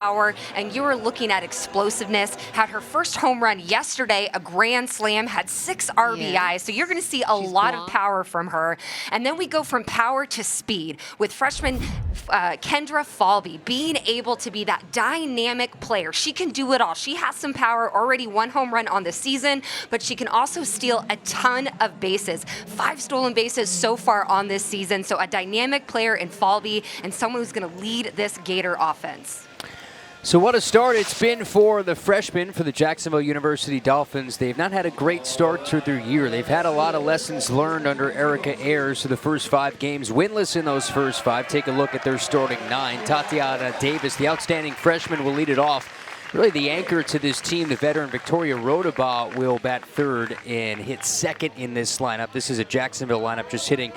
power, and you were looking at explosiveness. Had her first home run yesterday, a grand slam, had 6 RBIs. Yeah. So you're going to see a She's lot of blonde. power from her. And then we go from power to speed with freshman Kendra Falvey being able to be that dynamic player. She can do it all. She has some power, already 1 home run on the season, but she can also steal a ton of bases. 5 stolen bases so far on this season. So a dynamic player in Falvey and someone who's going to lead this Gator offense. So what a start it's been for the freshmen for the Jacksonville University Dolphins. They've not had a great start to their year. They've had a lot of lessons learned under Erica Ayers for the first 5 games, winless in those first 5. Take a look at their starting 9. Tatiana Davis, the outstanding freshman, will lead it off. Really the anchor to this team, the veteran Victoria Rodabaugh, will bat 3rd and hit 2nd in this lineup. This is a Jacksonville lineup just hitting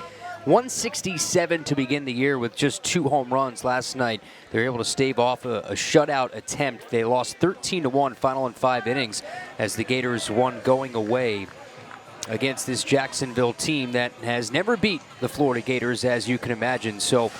167 to begin the year with just 2 home runs last night. They were able to stave off a shutout attempt. They lost 13-1 final in 5 innings as the Gators won going away against this Jacksonville team that has never beat the Florida Gators, as you can imagine. So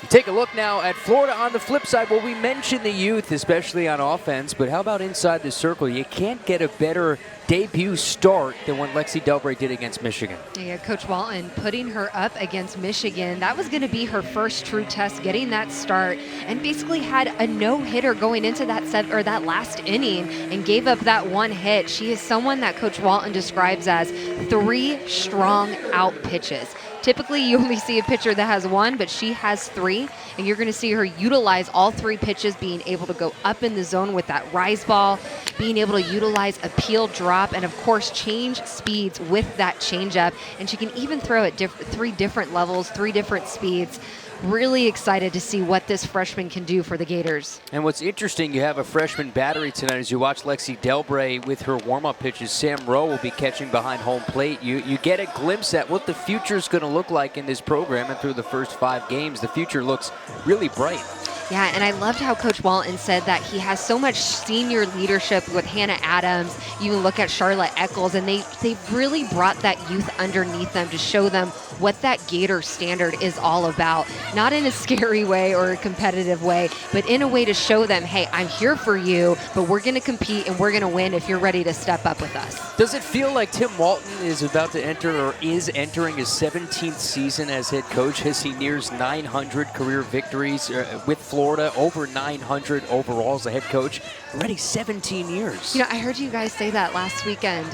take a look now at Florida on the flip side. Well, we mentioned the youth, especially on offense, but how about inside the circle? You can't get a better debut start than what Lexi Delbray did against Michigan. Yeah, Coach Walton putting her up against Michigan. That was going to be her first true test, getting that start, and basically had a no-hitter going into that last inning and gave up that 1 hit. She is someone that Coach Walton describes as 3 strong out pitches. Typically, you only see a pitcher that has 1, but she has 3, and you're going to see her utilize all 3 pitches, being able to go up in the zone with that rise ball, being able to utilize a peel drop, and of course change speeds with that changeup. And she can even throw at 3 different levels, 3 different speeds. Really excited to see what this freshman can do for the Gators. And what's interesting, you have a freshman battery tonight as you watch Lexi Delbray with her warm-up pitches. Sam Rowe will be catching behind home plate. You get a glimpse at what the future is going to look like in this program, and through the first 5 games, the future looks really bright. Yeah, and I loved how Coach Walton said that he has so much senior leadership with Hannah Adams. You look at Charlotte Eccles, and they really brought that youth underneath them to show them what that Gator standard is all about. Not in a scary way or a competitive way, but in a way to show them, hey, I'm here for you, but we're going to compete and we're going to win if you're ready to step up with us. Does it feel like Tim Walton is about to enter, or is entering, his 17th season as head coach as he nears 900 career victories with Florida, over 900 overall as a head coach? Already 17 years. You know, I heard you guys say that last weekend,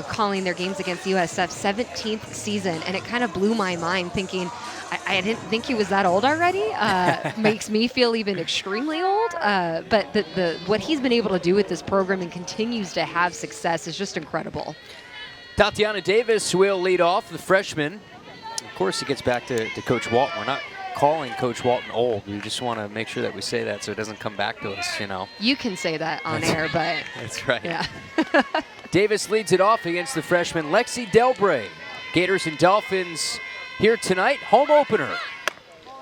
calling their games against USF 17th season, and it kind of blew my mind thinking, I didn't think he was that old already. Makes me feel even extremely old. But what he's been able to do with this program and continues to have success is just incredible. Tatiana Davis will lead off, the freshman. Of course, it gets back to Coach Walton. We're not calling Coach Walton old. We just want to make sure that we say that so it doesn't come back to us, you know. You can say that on air, but that's right. Yeah. Davis leads it off against the freshman Lexi Delbray. Gators and Dolphins here tonight, home opener.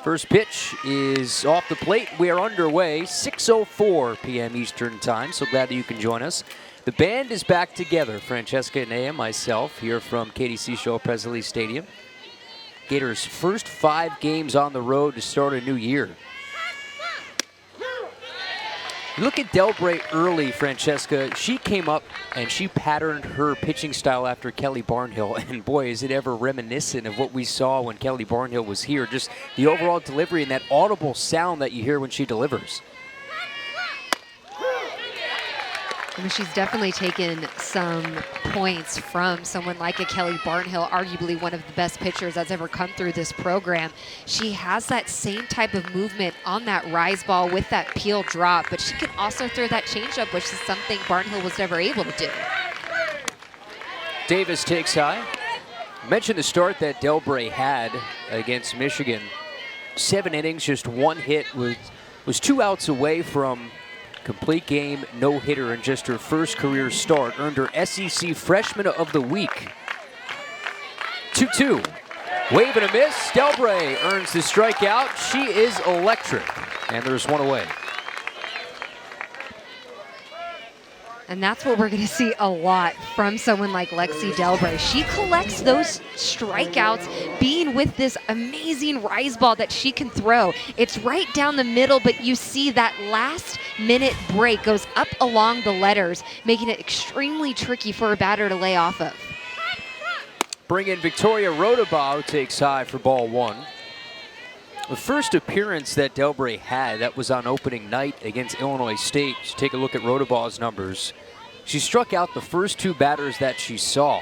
First pitch is off the plate. We are underway, 6:04 p.m. Eastern time, so glad that you can join us. The band is back together. Francesca Nea, myself, here from KDC Show Presley Stadium. Gators' first 5 games on the road to start a new year. Look at Delbray early, Francesca. She came up and she patterned her pitching style after Kelly Barnhill. And boy, is it ever reminiscent of what we saw when Kelly Barnhill was here. Just the overall delivery and that audible sound that you hear when she delivers. I mean, she's definitely taken some points from someone like a Kelly Barnhill, arguably one of the best pitchers that's ever come through this program. She has that same type of movement on that rise ball with that peel drop, but she can also throw that changeup, which is something Barnhill was never able to do. Davis takes high. Mentioned the start that Delbray had against Michigan. 7 innings, just 1 hit, was 2 outs away from complete game, no-hitter in just her first career start. Earned her SEC Freshman of the Week. 2-2. Wave and a miss. Delbray earns the strikeout. She is electric. And there's 1 away. And that's what we're going to see a lot from someone like Lexi Delbray. She collects those strikeouts being with this amazing rise ball that she can throw. It's right down the middle, but you see that last minute break goes up along the letters, making it extremely tricky for a batter to lay off of. Bring in Victoria Rodabaugh, who takes high for ball 1. The first appearance that Delbray had, that was on opening night against Illinois State. Just take a look at Rodabaugh's numbers. She struck out the first 2 batters that she saw.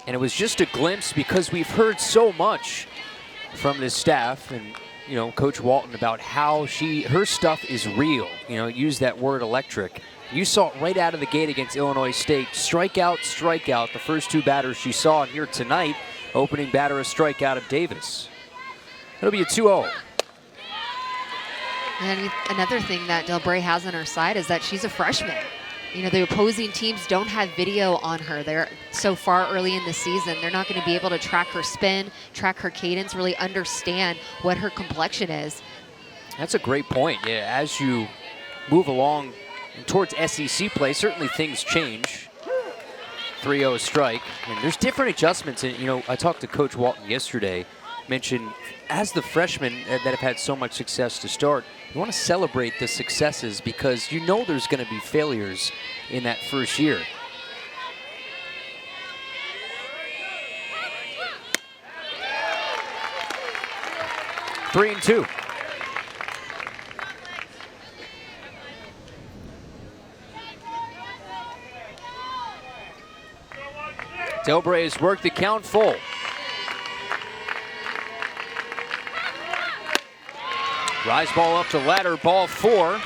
And it was just a glimpse because we've heard so much from this staff and, you know, Coach Walton about how her stuff is real. You know, use that word electric. You saw it right out of the gate against Illinois State. Strikeout, strikeout, the first 2 batters she saw. And here tonight, opening batter, a strikeout of Davis. It'll be a 2-0. And another thing that Delbray has on her side is that she's a freshman. You know, the opposing teams don't have video on her. They're so far early in the season. They're not going to be able to track her spin, track her cadence, really understand what her complexion is. That's a great point. Yeah, as you move along towards SEC play, certainly things change. 3-0 strike. And there's different adjustments. And, you know, I talked to Coach Walton yesterday, mentioned as the freshmen that have had so much success to start, you want to celebrate the successes because you know there's going to be failures in that first year. Three and 2. Delbray has worked the count full. Rise ball up to ladder, ball 4.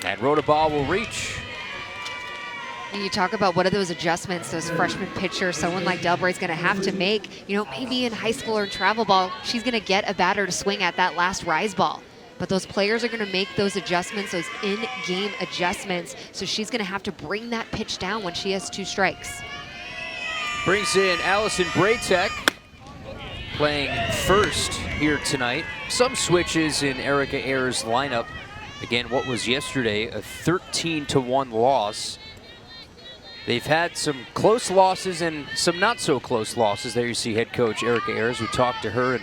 And Rodabaugh will reach. And you talk about what are those adjustments those freshman pitchers, someone like Delbray is going to have to make. You know, maybe in high school or in travel ball, she's going to get a batter to swing at that last rise ball. But those players are going to make those adjustments, those in-game adjustments. So she's going to have to bring that pitch down when she has 2 strikes. Brings in Allison Braytek, playing first here tonight. Some switches in Erica Ayers' lineup. Again, what was yesterday a 13-1 loss. They've had some close losses and some not so close losses. There you see head coach Erica Ayers, who talked to her in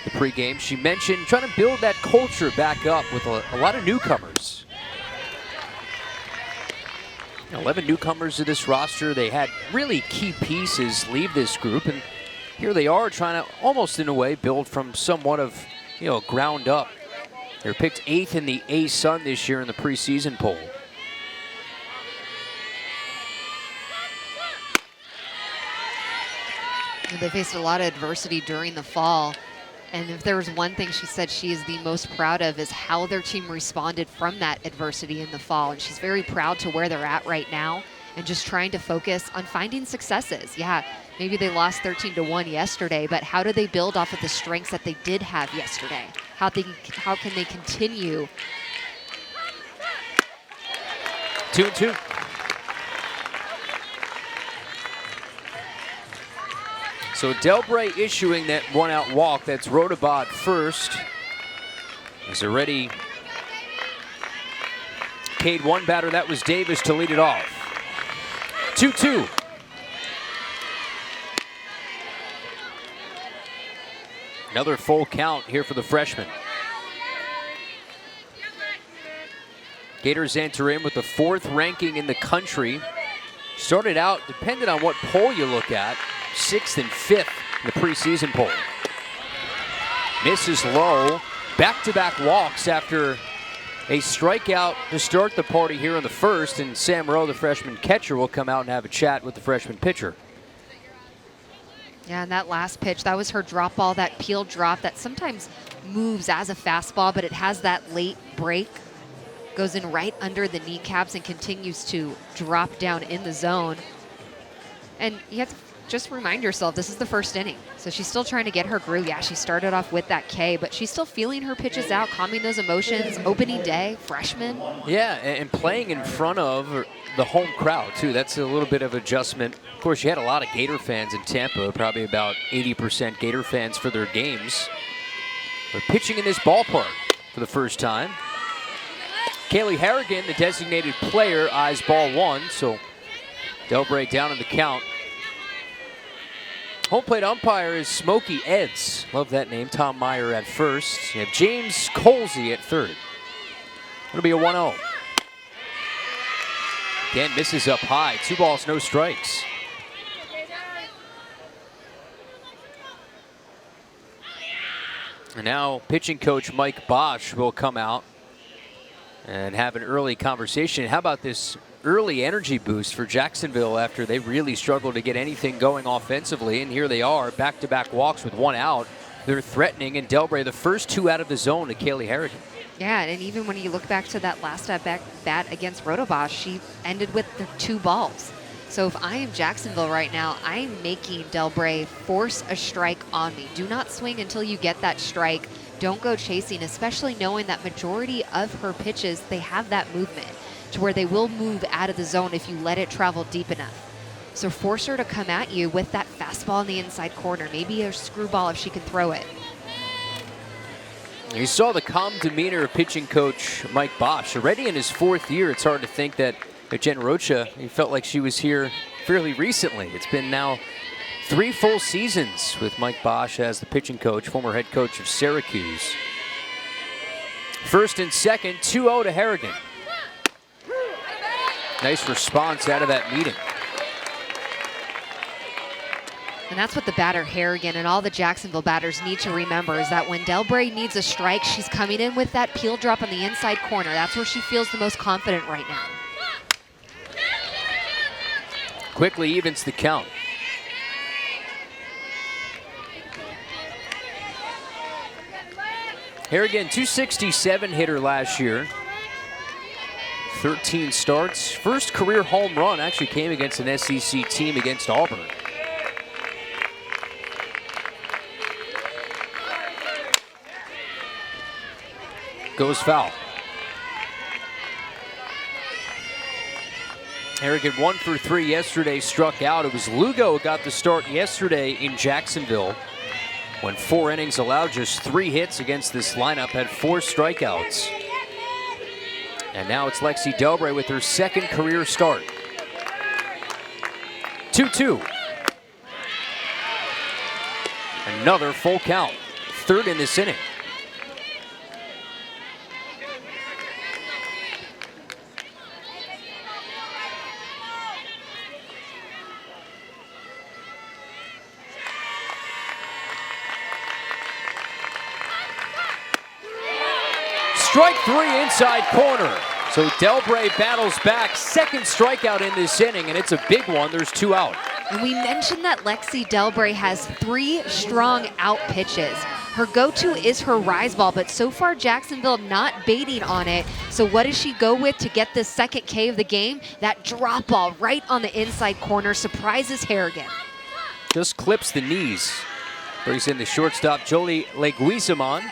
the pregame. She mentioned trying to build that culture back up with a lot of newcomers. 11 newcomers to this roster. They had really key pieces leave this group, and here they are trying to almost in a way build from somewhat of, you know, ground up. They're picked 8th in the A-Sun this year in the preseason poll. They faced a lot of adversity during the fall. And if there was one thing she said she is the most proud of is how their team responded from that adversity in the fall. And she's very proud to where they're at right now and just trying to focus on finding successes. Yeah, maybe they lost 13-1 yesterday, but how do they build off of the strengths that they did have yesterday? How can they continue? 2-2. So Delbray issuing that 1-out walk. That's Rodabaugh first. Has already paid 1 batter. That was Davis to lead it off. 2-2. Another full count here for the freshman. Gators enter in with the 4th ranking in the country. Started out, depending on what poll you look at, 6th and 5th in the preseason poll. Misses low. Back-to-back walks after a strikeout to start the party here in the first, and Sam Rowe, the freshman catcher, will come out and have a chat with the freshman pitcher. Yeah, and that last pitch, that was her drop ball, that peel drop that sometimes moves as a fastball, but it has that late break. Goes in right under the kneecaps and continues to drop down in the zone. And you have to just remind yourself, this is the first inning. So she's still trying to get her groove. Yeah, she started off with that K, but she's still feeling her pitches out, calming those emotions. Opening day, freshman. Yeah, and playing in front of the home crowd, too. That's a little bit of adjustment. Of course, you had a lot of Gator fans in Tampa, probably about 80% Gator fans for their games. They're pitching in this ballpark for the first time. Kaylee Harrigan, the designated player, eyes ball one, so Delbray down in the count. Home plate umpire is Smokey Eds. Love that name. Tom Meyer at first. You have James Colsey at third. It'll be a 1-0. Again, misses up high. 2 balls, no strikes. And now pitching coach Mike Bosch will come out and have an early conversation. How about this early energy boost for Jacksonville after they really struggled to get anything going offensively? And here they are, back-to-back walks with 1 out. They're threatening, and Delbray, the first 2 out of the zone to Kaylee Harrigan. Yeah, and even when you look back to that last at-bat against Rotobosch, she ended with the 2 balls. So if I am Jacksonville right now, I'm making Delbray force a strike on me. Do not swing until you get that strike. Don't go chasing, especially knowing that majority of her pitches, they have that movement to where they will move out of the zone if you let it travel deep enough. So force her to come at you with that fastball in the inside corner, maybe a screwball if she can throw it. You saw the calm demeanor of pitching coach Mike Bosch. Already in his 4th year, it's hard to think that Jen Rocha, he felt like she was here fairly recently. It's been now 3 full seasons with Mike Bosch as the pitching coach, former head coach of Syracuse. First and second, 2-0 to Harrigan. Nice response out of that meeting. And that's what the batter Harrigan and all the Jacksonville batters need to remember, is that when Delbray needs a strike, she's coming in with that peel drop on the inside corner. That's where she feels the most confident right now. Quickly evens the count. Harrigan, .267 hitter last year. 13 starts. First career home run actually came against an SEC team against Auburn. Goes foul. Harrigan 1 for 3 yesterday, struck out. It was Lugo who got the start yesterday in Jacksonville when 4 innings allowed just 3 hits against this lineup, had 4 strikeouts. And now it's Lexi Delbray with her 2nd career start. 2-2. Another full count, 3rd in this inning. Strike 3 inside corner. So Delbray battles back. 2nd strikeout in this inning, and it's a big one. There's 2 out. And we mentioned that Lexi Delbray has 3 strong out pitches. Her go-to is her rise ball, but so far Jacksonville not baiting on it. So what does she go with to get the 2nd K of the game? That drop ball right on the inside corner surprises Harrigan. Just clips the knees. Brings in the shortstop, Jolie Leguizamon.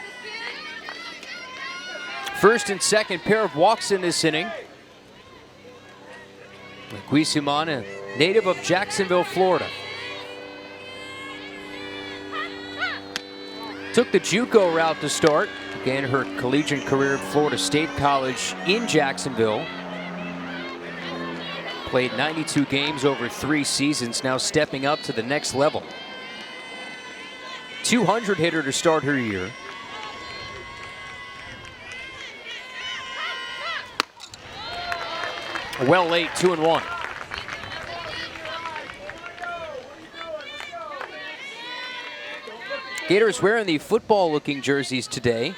First and second pair of walks in this inning. Leguizamon, a native of Jacksonville, Florida. Took the JUCO route to start. Began her collegiate career at Florida State College in Jacksonville. Played 92 games over 3 seasons, now stepping up to the next level. 200 hitter to start her year. Well late, 2-1. Gators wearing the football-looking jerseys today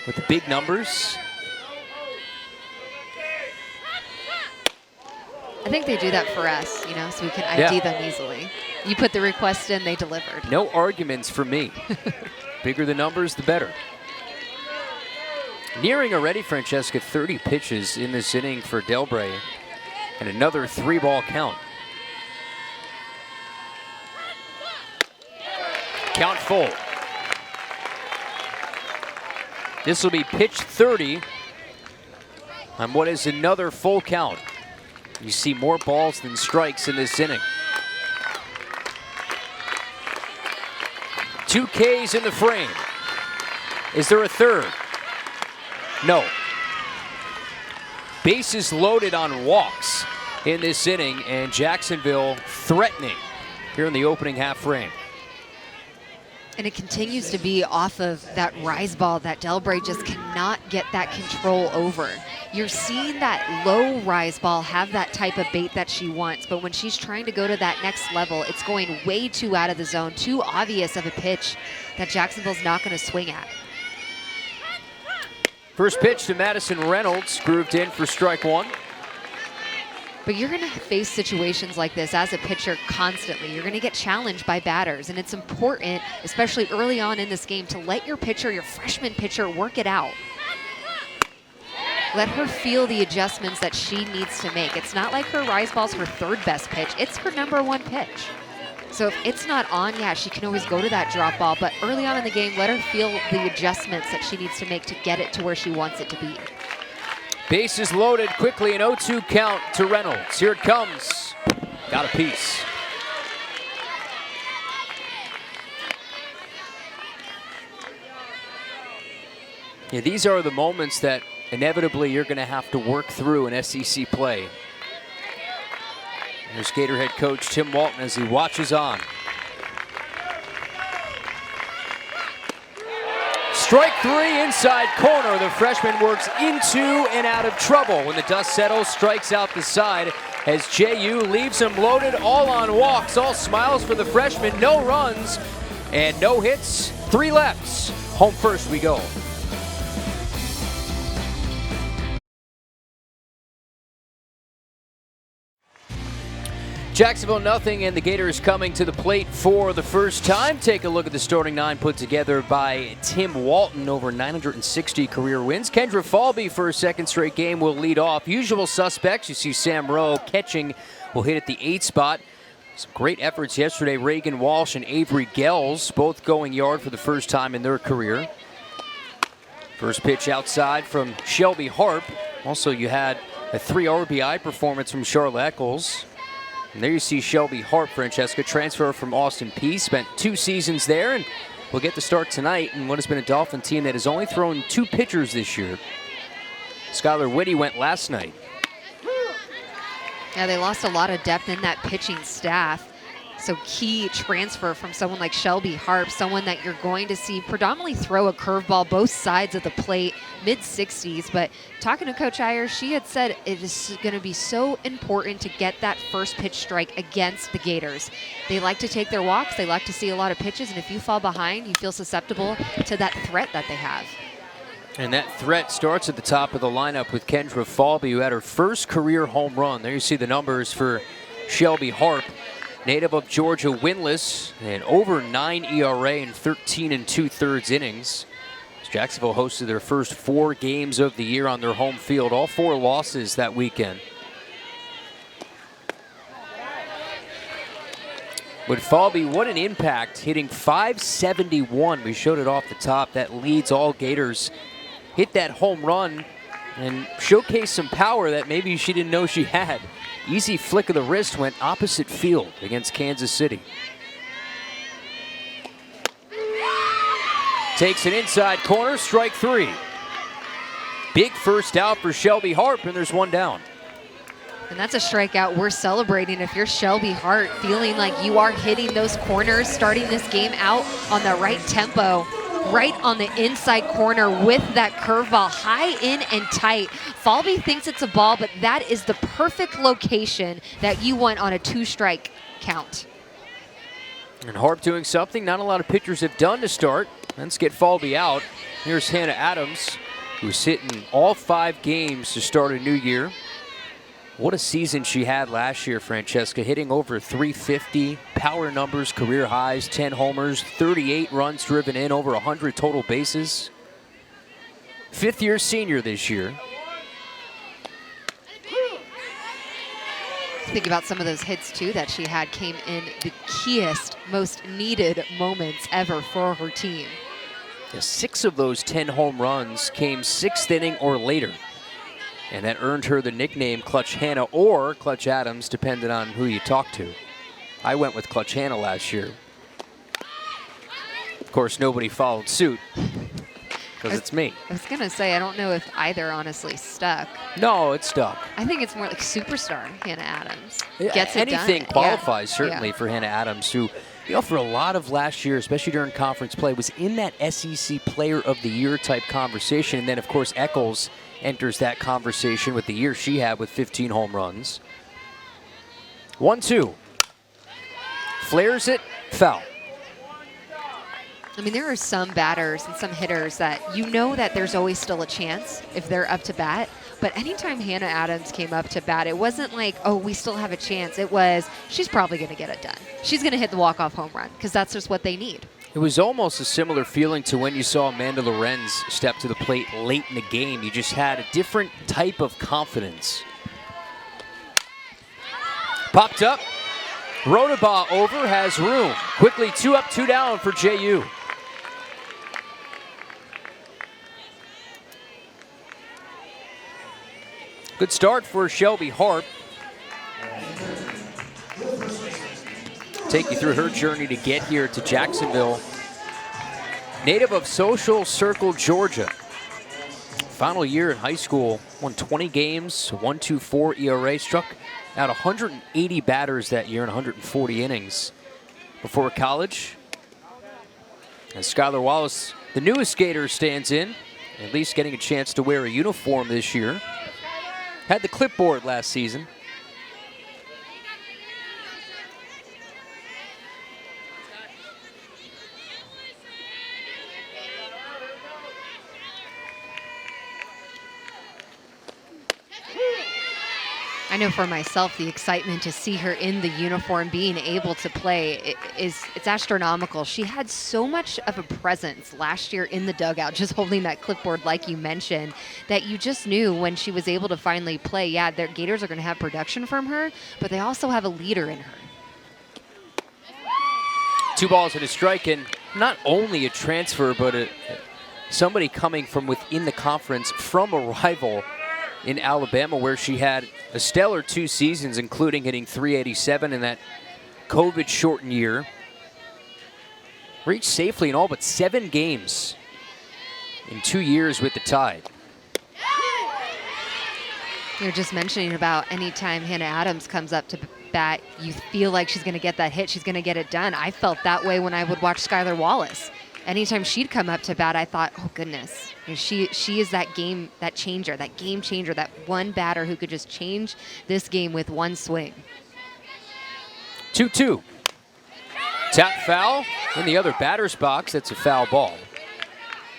with the big numbers. I think they do that for us, you know, so we can ID them easily. You put the request in, they delivered. No arguments for me. Bigger the numbers, the better. Nearing already, Francesca, 30 pitches in this inning for Delbray, and another 3-ball count. Count full. This will be pitch 30 on what is another full count. You see more balls than strikes in this inning. 2 Ks in the frame. Is there a third? No. Bases loaded on walks in this inning, and Jacksonville threatening here in the opening half frame. And it continues to be off of that rise ball that Delbray just cannot get that control over. You're seeing that low rise ball have that type of bait that she wants, but when she's trying to go to that next level, it's going way too out of the zone, too obvious of a pitch that Jacksonville's not going to swing at. First pitch to Madison Reynolds, grooved in for strike one. But you're going to face situations like this as a pitcher constantly. You're going to get challenged by batters, and it's important, especially early on in this game, to let your pitcher, your freshman pitcher, work it out. Let her feel the adjustments that she needs to make. It's not like her rise ball's her third best pitch. It's her #1 pitch. So if it's not on, yeah, she can always go to that drop ball, but early on in the game, let her feel the adjustments that she needs to make to get it to where she wants it to be. Bases loaded quickly, an 0-2 count to Reynolds. Here it comes. Got a piece. Yeah, these are the moments that inevitably you're going to have to work through in SEC play. There's Gator head coach Tim Walton as he watches on. Strike three, inside corner. The freshman works into and out of trouble when the dust settles, strikes out the side as JU leaves him loaded, all on walks, all smiles for the freshman. No runs and no hits, 3 lefts. Home first we go. Jacksonville nothing, and the Gators coming to the plate for the first time. Take a look at the starting 9 put together by Tim Walton, over 960 career wins. Kendra Falby for a second straight game will lead off. Usual suspects, you see Sam Rowe catching, will hit at the 8 spot. Some great efforts yesterday. Reagan Walsh and Avery Gels both going yard for the first time in their career. First pitch outside from Shelby Harp. Also, you had a 3 RBI performance from Charlotte Eccles. And there you see Shelby Harp, Francesca, transfer from Austin Peay, spent 2 seasons there, and will get the start tonight in what has been a Dolphin team that has only thrown 2 pitchers this year. Skylar Whitty went last night. Yeah, they lost a lot of depth in that pitching staff. So key transfer from someone like Shelby Harp, someone that you're going to see predominantly throw a curveball both sides of the plate, mid-60s. But talking to Coach Iyer, she had said it is going to be so important to get that first pitch strike against the Gators. They like to take their walks. They like to see a lot of pitches. And if you fall behind, you feel susceptible to that threat that they have. And that threat starts at the top of the lineup with Kendra Falby, who had her first career home run. There you see the numbers for Shelby Harp. Native of Georgia, winless, and over 9 ERA in 13 2/3 innings. Jacksonville hosted their first 4 games of the year on their home field, all 4 losses that weekend. But Falby, what an impact, hitting .571. We showed it off the top. That leads all Gators. Hit that home run and showcased some power that maybe she didn't know she had. Easy flick of the wrist, went opposite field against Kansas City. Takes an inside corner, strike 3. Big first out for Shelby Harp, and there's 1 down. And that's a strikeout we're celebrating. If you're Shelby Hart, feeling like you are hitting those corners, starting this game out on the right tempo, right on the inside corner with that curveball, high in and tight. Falby thinks it's a ball, but that is the perfect location that you want on a 2-strike count. And Harp doing something not a lot of pitchers have done to start. Let's get Falby out. Here's Hannah Adams, who's hitting all 5 games to start a new year. What a season she had last year, Francesca, hitting over 350, power numbers, career highs, 10 homers, 38 runs driven in, over 100 total bases. 5th-year senior this year. Think about some of those hits, too, that she had came in the keyest, most needed moments ever for her team. Yeah, 6 of those 10 home runs came 6th inning or later. And that earned her the nickname Clutch Hannah or Clutch Adams, depending on who you talk to. I went with Clutch Hannah last year. Of course, nobody followed suit. because it's me. I was going to say, I don't know if either honestly stuck. No, it's stuck. I think it's more like superstar Hannah Adams. Yeah, Gets it anything done. qualifies, Yeah. certainly, Yeah. for Hannah Adams, who, for a lot of last year, especially during conference play, was in that SEC Player of the Year type conversation. And then, of course, Eccles enters that conversation with the year she had with 15 home runs. 1-2. Flares it, foul. I mean, there are some batters and some hitters that you know that there's always still a chance if they're up to bat. But anytime Hannah Adams came up to bat, it wasn't like, oh, we still have a chance. It was, she's probably going to get it done. She's going to hit the walk-off home run because that's just what they need. It was almost a similar feeling to when you saw Amanda Lorenz step to the plate late in the game. You just had a different type of confidence. Popped up. Rodabaugh over, has room. Quickly 2 up, 2 down for JU. Good start for Shelby Harp. Take you through her journey to get here to Jacksonville. Native of Social Circle, Georgia. Final year in high school, won 20 games, 1.24 ERA, struck out 180 batters that year in 140 innings. Before college, and Skylar Wallace, the newest skater, stands in, at least getting a chance to wear a uniform this year. Had the clipboard last season. I know for myself, the excitement to see her in the uniform, being able to play, it's astronomical. She had so much of a presence last year in the dugout, just holding that clipboard like you mentioned, that you just knew when she was able to finally play, yeah, their Gators are going to have production from her, but they also have a leader in her. 2 balls and a strike, and not only a transfer, but somebody coming from within the conference from a rival in Alabama, where she had a stellar 2 seasons, including hitting .387 in that COVID-shortened year. Reached safely in all but 7 games in 2 years with the Tide. You're just mentioning about anytime Hannah Adams comes up to bat, you feel like she's going to get that hit, she's going to get it done. I felt that way when I would watch Skylar Wallace. Anytime she'd come up to bat, I thought, oh, goodness. She is that game changer, that one batter who could just change this game with one swing. 2-2. Tap foul in the other batter's box. That's a foul ball.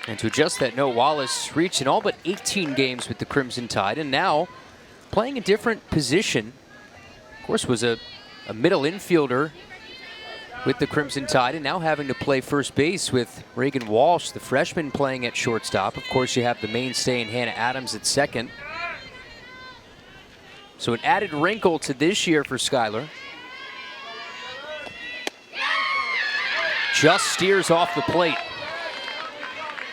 And to adjust that note, Wallace reached in all but 18 games with the Crimson Tide, and now playing a different position. Of course, was a middle infielder with the Crimson Tide, and now having to play first base with Reagan Walsh, the freshman, playing at shortstop. Of course, you have the mainstay in Hannah Adams at second. So an added wrinkle to this year for Skylar. Just steers off the plate.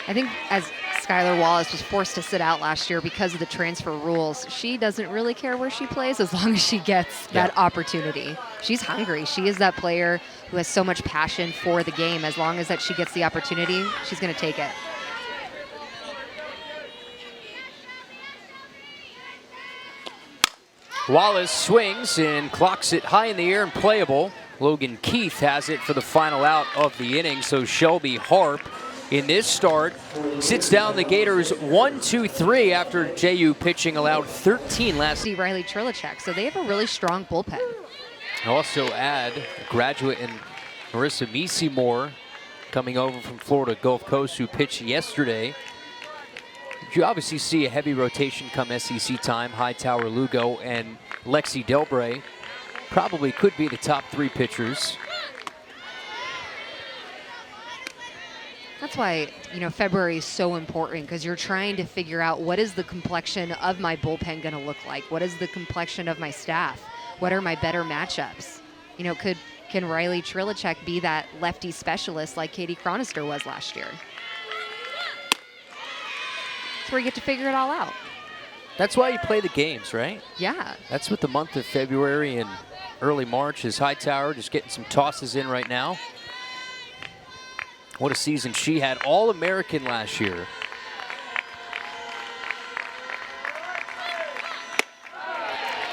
I think as Skylar Wallace was forced to sit out last year because of the transfer rules, she doesn't really care where she plays as long as she gets that opportunity. She's hungry. She is that player who has so much passion for the game. As long as that she gets the opportunity, she's going to take it. Wallace swings and clocks it high in the air and playable. Logan Keith has it for the final out of the inning. So Shelby Harp in this start sits down the Gators 1-2-3 after JU pitching allowed 13 last. Riley Trilicek, so they have a really strong bullpen. Also add a graduate in Marissa Meesemore coming over from Florida Gulf Coast, who pitched yesterday. You obviously see a heavy rotation come SEC time. Hightower, Lugo, and Lexi Delbray probably could be the top 3 pitchers. That's why, February is so important, because you're trying to figure out what is the complexion of my bullpen going to look like? What is the complexion of my staff? What are my better matchups? Can Riley Trilicek be that lefty specialist like Katie Chronister was last year? That's where you get to figure it all out. That's why you play the games, right? Yeah. That's what the month of February and early March is. Hightower just getting some tosses in right now. What a season she had. All-American last year.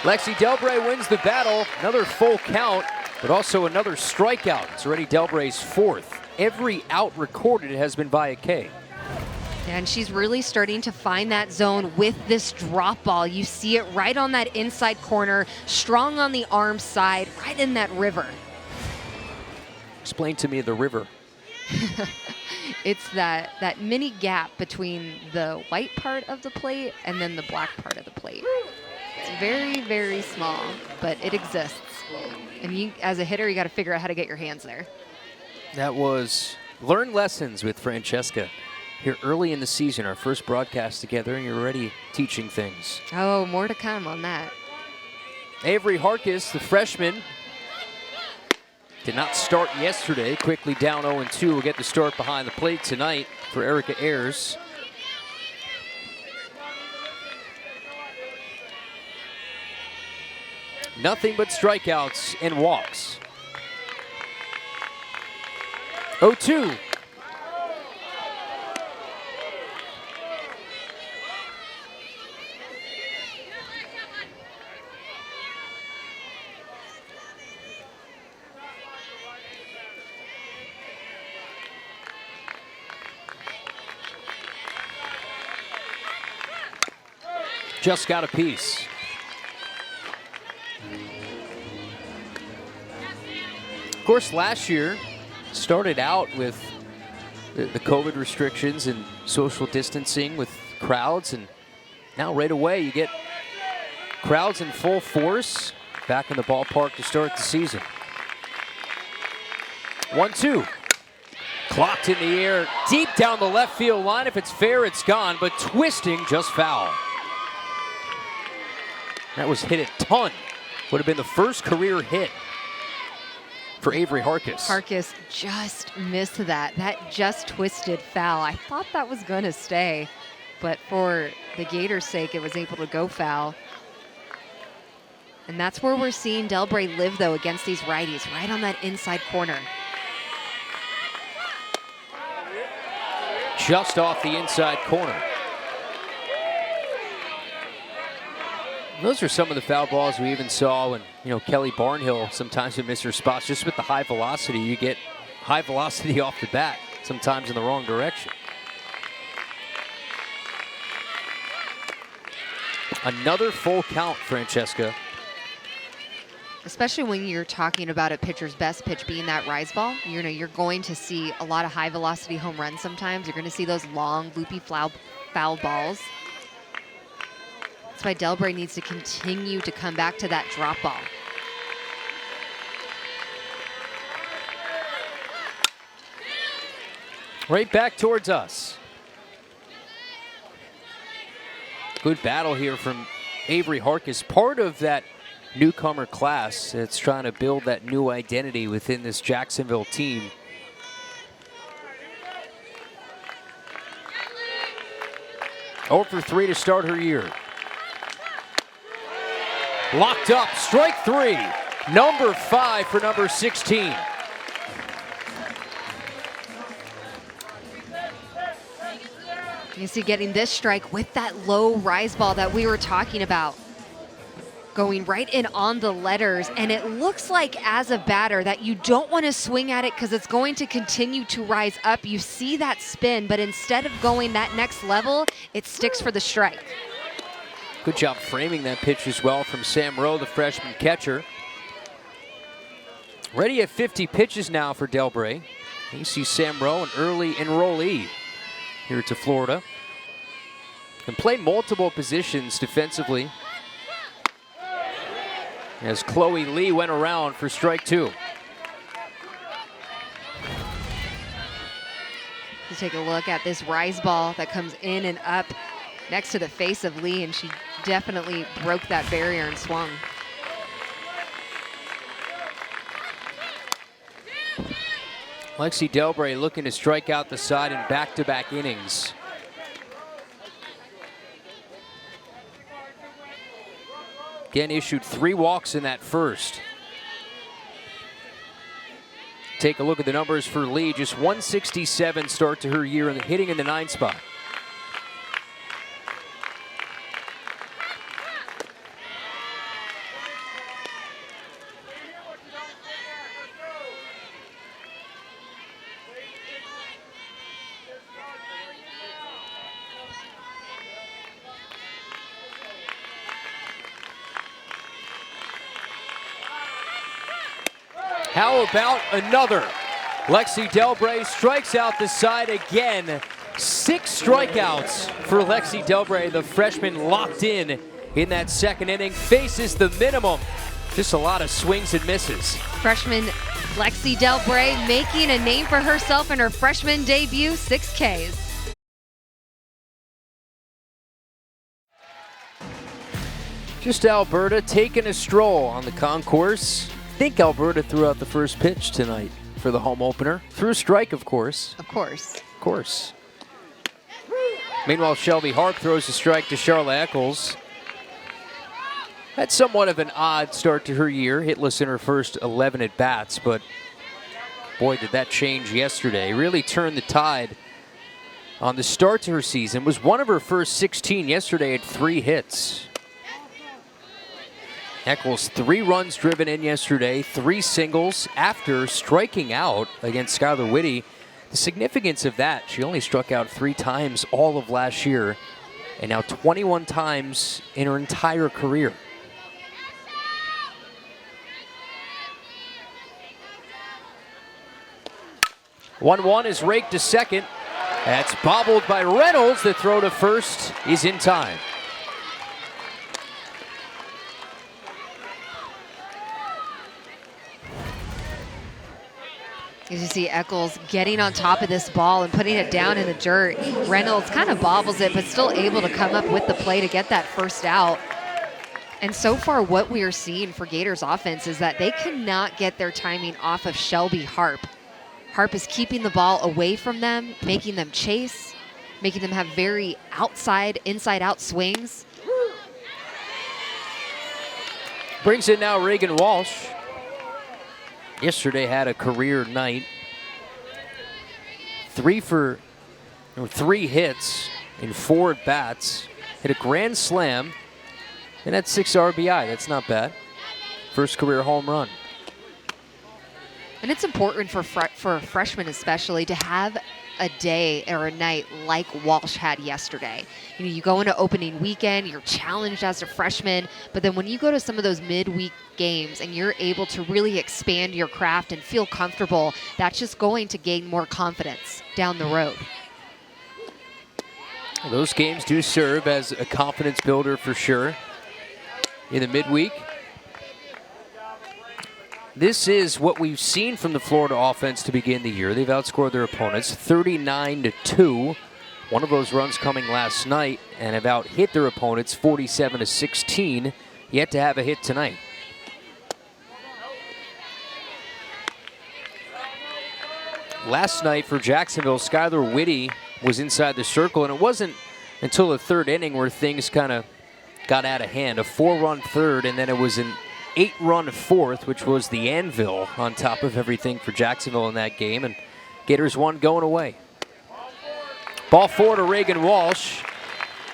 Lexi Delbray wins the battle. Another full count, but also another strikeout. It's already Delbray's 4th. Every out recorded has been via K. And she's really starting to find that zone with this drop ball. You see it right on that inside corner, strong on the arm side, right in that river. Explain to me the river. It's that mini gap between the white part of the plate and then the black part of the plate. It's very, very small, but it exists. And you, as a hitter, you got to figure out how to get your hands there. That was Learn Lessons with Francesca here early in the season, our first broadcast together, and you're already teaching things. Oh, more to come on that. Avery Harkis, the freshman, did not start yesterday. Quickly down 0-2. Will get the start behind the plate tonight for Erica Ayers. Nothing but strikeouts and walks. 0-2. Just got a piece. Of course, last year started out with the COVID restrictions and social distancing with crowds, and now right away you get crowds in full force back in the ballpark to start the season. 1-2. Clocked in the air, deep down the left field line. If it's fair, it's gone, but twisting, just foul. That was hit a ton. Would have been the first career hit for Avery Harkis. Harkis just missed that. That just twisted foul. I thought that was going to stay, but for the Gators' sake, it was able to go foul. And that's where we're seeing Delbray live, though, against these righties, right on that inside corner. Just off the inside corner. Those are some of the foul balls we even saw when, Kelly Barnhill sometimes would miss her spots. Just with the high velocity, you get high velocity off the bat, sometimes in the wrong direction. Another full count, Francesca. Especially when you're talking about a pitcher's best pitch being that rise ball, you're going to see a lot of high velocity home runs sometimes. You're going to see those long, loopy foul balls. That's why Delbray needs to continue to come back to that drop ball. Right back towards us. Good battle here from Avery Harkis, part of that newcomer class that's trying to build that new identity within this Jacksonville team. Oh for 3 to start her year. Locked up, strike 3. Number 5 for number 16. You see getting this strike with that low rise ball that we were talking about. Going right in on the letters, and it looks like as a batter that you don't want to swing at it because it's going to continue to rise up. You see that spin, but instead of going that next level, it sticks for the strike. Good job framing that pitch as well from Sam Rowe, the freshman catcher. Ready at 50 pitches now for Delbray. You see Sam Rowe, an early enrollee here to Florida. Can play multiple positions defensively, as Chloe Lee went around for strike 2. You take a look at this rise ball that comes in and up next to the face of Lee, and she definitely broke that barrier and swung. Lexi Delbray looking to strike out the side in back-to-back innings. Again, issued 3 walks in that first. Take a look at the numbers for Lee. Just 167 start to her year, and hitting in the 9 spot. How about another? Lexi Delbray strikes out the side again. 6 strikeouts for Lexi Delbray. The freshman locked in that second inning, faces the minimum. Just a lot of swings and misses. Freshman Lexi Delbray making a name for herself in her freshman debut, 6 Ks. Just Alberta taking a stroll on the concourse. I think Alberta threw out the first pitch tonight for the home opener. Threw a strike, of course. Of course. Of course. Meanwhile, Shelby Harp throws a strike to Charla Eccles. Had somewhat of an odd start to her year, hitless in her first 11 at-bats, but boy, did that change yesterday. Really turned the tide on the start to her season. Was one of her first 16 yesterday, had 3 hits. Eccles 3 runs driven in yesterday, 3 singles after striking out against Skylar Whitty. The significance of that, she only struck out 3 times all of last year, and now 21 times in her entire career. One is raked to second. That's bobbled by Reynolds. The throw to first is in time. As you see Eccles getting on top of this ball and putting it down in the dirt. Reynolds kind of bobbles it, but still able to come up with the play to get that first out. And so far what we are seeing for Gators offense is that they cannot get their timing off of Shelby Harp. Harp is keeping the ball away from them, making them chase, making them have very outside, inside-out swings. Brings in now Reagan Walsh. Yesterday had a career night. 3 hits in 4 at-bats. Hit a grand slam and had 6 RBI. That's not bad. First career home run. And it's important for freshmen especially to have a day or a night like Walsh had yesterday. You know, you go into opening weekend, you're challenged as a freshman, but then when you go to some of those midweek games and you're able to really expand your craft and feel comfortable, that's just going to gain more confidence down the road. Those games do serve as a confidence builder for sure in the midweek. This is what we've seen from the Florida offense to begin the year. They've outscored their opponents 39-2. One of those runs coming last night, and have out-hit their opponents 47-16. Yet to have a hit tonight. Last night for Jacksonville, Skylar Whitty was inside the circle, and it wasn't until the 3rd inning where things kind of got out of hand. A 4-run 3rd, and then it was an 8-run 4th, which was the anvil on top of everything for Jacksonville in that game, and Gators won going away. Ball 4 to Reagan Walsh.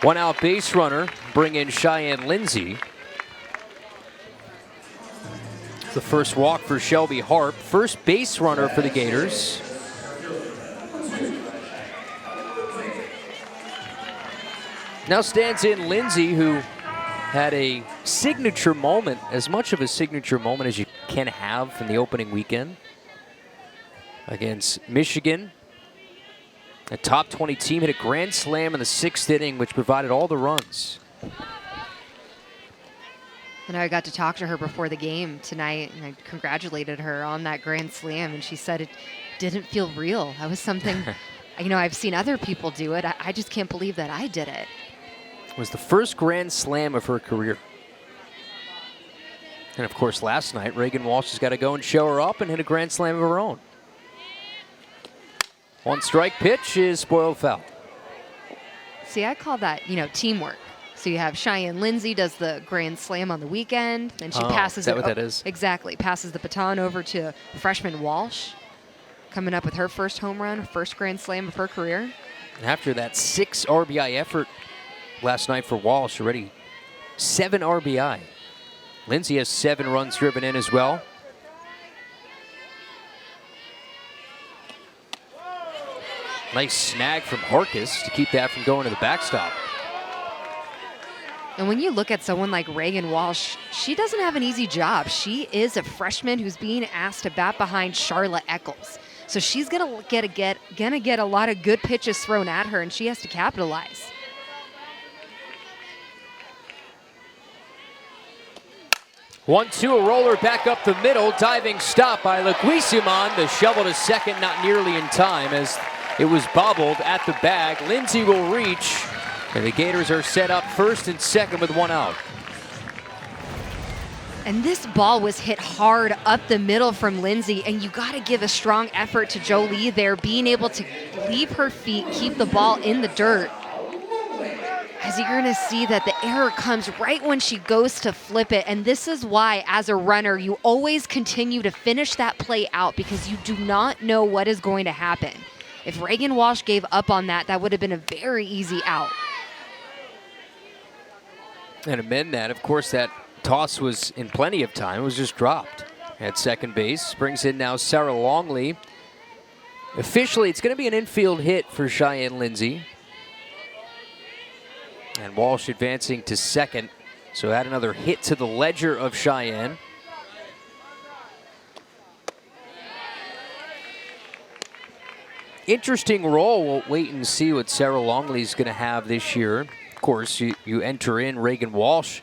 1 out base runner. Bring in Cheyenne Lindsay. The first walk for Shelby Harp. First base runner for the Gators. Now stands in Lindsay, who had a signature moment, as much of a signature moment as you can have in the opening weekend against Michigan. A top 20 team, hit a grand slam in the 6th inning, which provided all the runs. And I got to talk to her before the game tonight, and I congratulated her on that grand slam, and she said it didn't feel real. That was something, you know, I've seen other people do it. I just can't believe that I did it. It was the first grand slam of her career. And of course, last night, Reagan Walsh has got to go and show her up and hit a grand slam of her own. 1 strike pitch is spoiled foul. See, I call that, you know, teamwork. So you have Cheyenne Lindsay does the grand slam on the weekend, and she passes is that what that is? Exactly, passes the baton over to freshman Walsh, coming up with her first home run, first grand slam of her career. And after that 6 RBI effort last night for Walsh, already 7 RBI. Lindsay has 7 runs driven in as well. Nice snag from Harkis to keep that from going to the backstop. And when you look at someone like Reagan Walsh, she doesn't have an easy job. She is a freshman who's being asked to bat behind Charlotte Eccles. So she's gonna get a lot of good pitches thrown at her, and she has to capitalize. One-two, a roller back up the middle, diving stop by Leguizamon. The shovel to second, not nearly in time as it was bobbled at the bag. Lindsay will reach, and the Gators are set up first and second with one out. And this ball was hit hard up the middle from Lindsay, and you got to give a strong effort to Jolie there, being able to leave her feet, keep the ball in the dirt. As you're going to see that the error comes right when she goes to flip it, and this is why, as a runner, you always continue to finish that play out because you do not know what is going to happen. If Reagan Walsh gave up on that, that would have been a very easy out. And amend that, of course, that toss was in plenty of time. It was just dropped at second base. Brings in now Sarah Longley. Officially, it's going to be an infield hit for Cheyenne Lindsay. And Walsh advancing to second. So add another hit to the ledger of Cheyenne. Interesting role. We'll wait and see what Sarah Longley's going to have this year. Of course, you enter in Reagan Walsh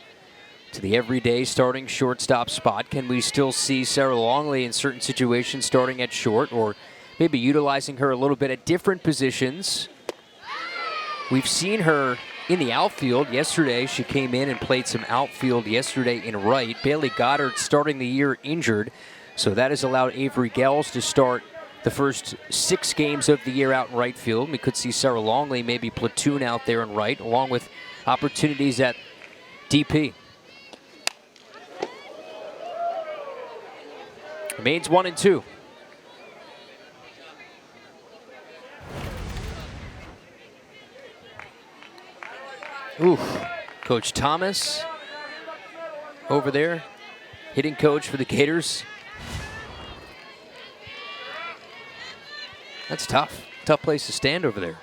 to the everyday starting shortstop spot. Can we still see Sarah Longley in certain situations starting at short, or maybe utilizing her a little bit at different positions? We've seen her in the outfield. Yesterday, she came in and played some outfield yesterday in right. Bailey Goddard starting the year injured, so that has allowed Avery Gels to start the first 6 games of the year out in right field. We could see Sarah Longley maybe platoon out there in right, along with opportunities at DP. Remains 1-2. Oof. Coach Thomas over there, hitting coach for the Gators. That's tough. Tough place to stand over there.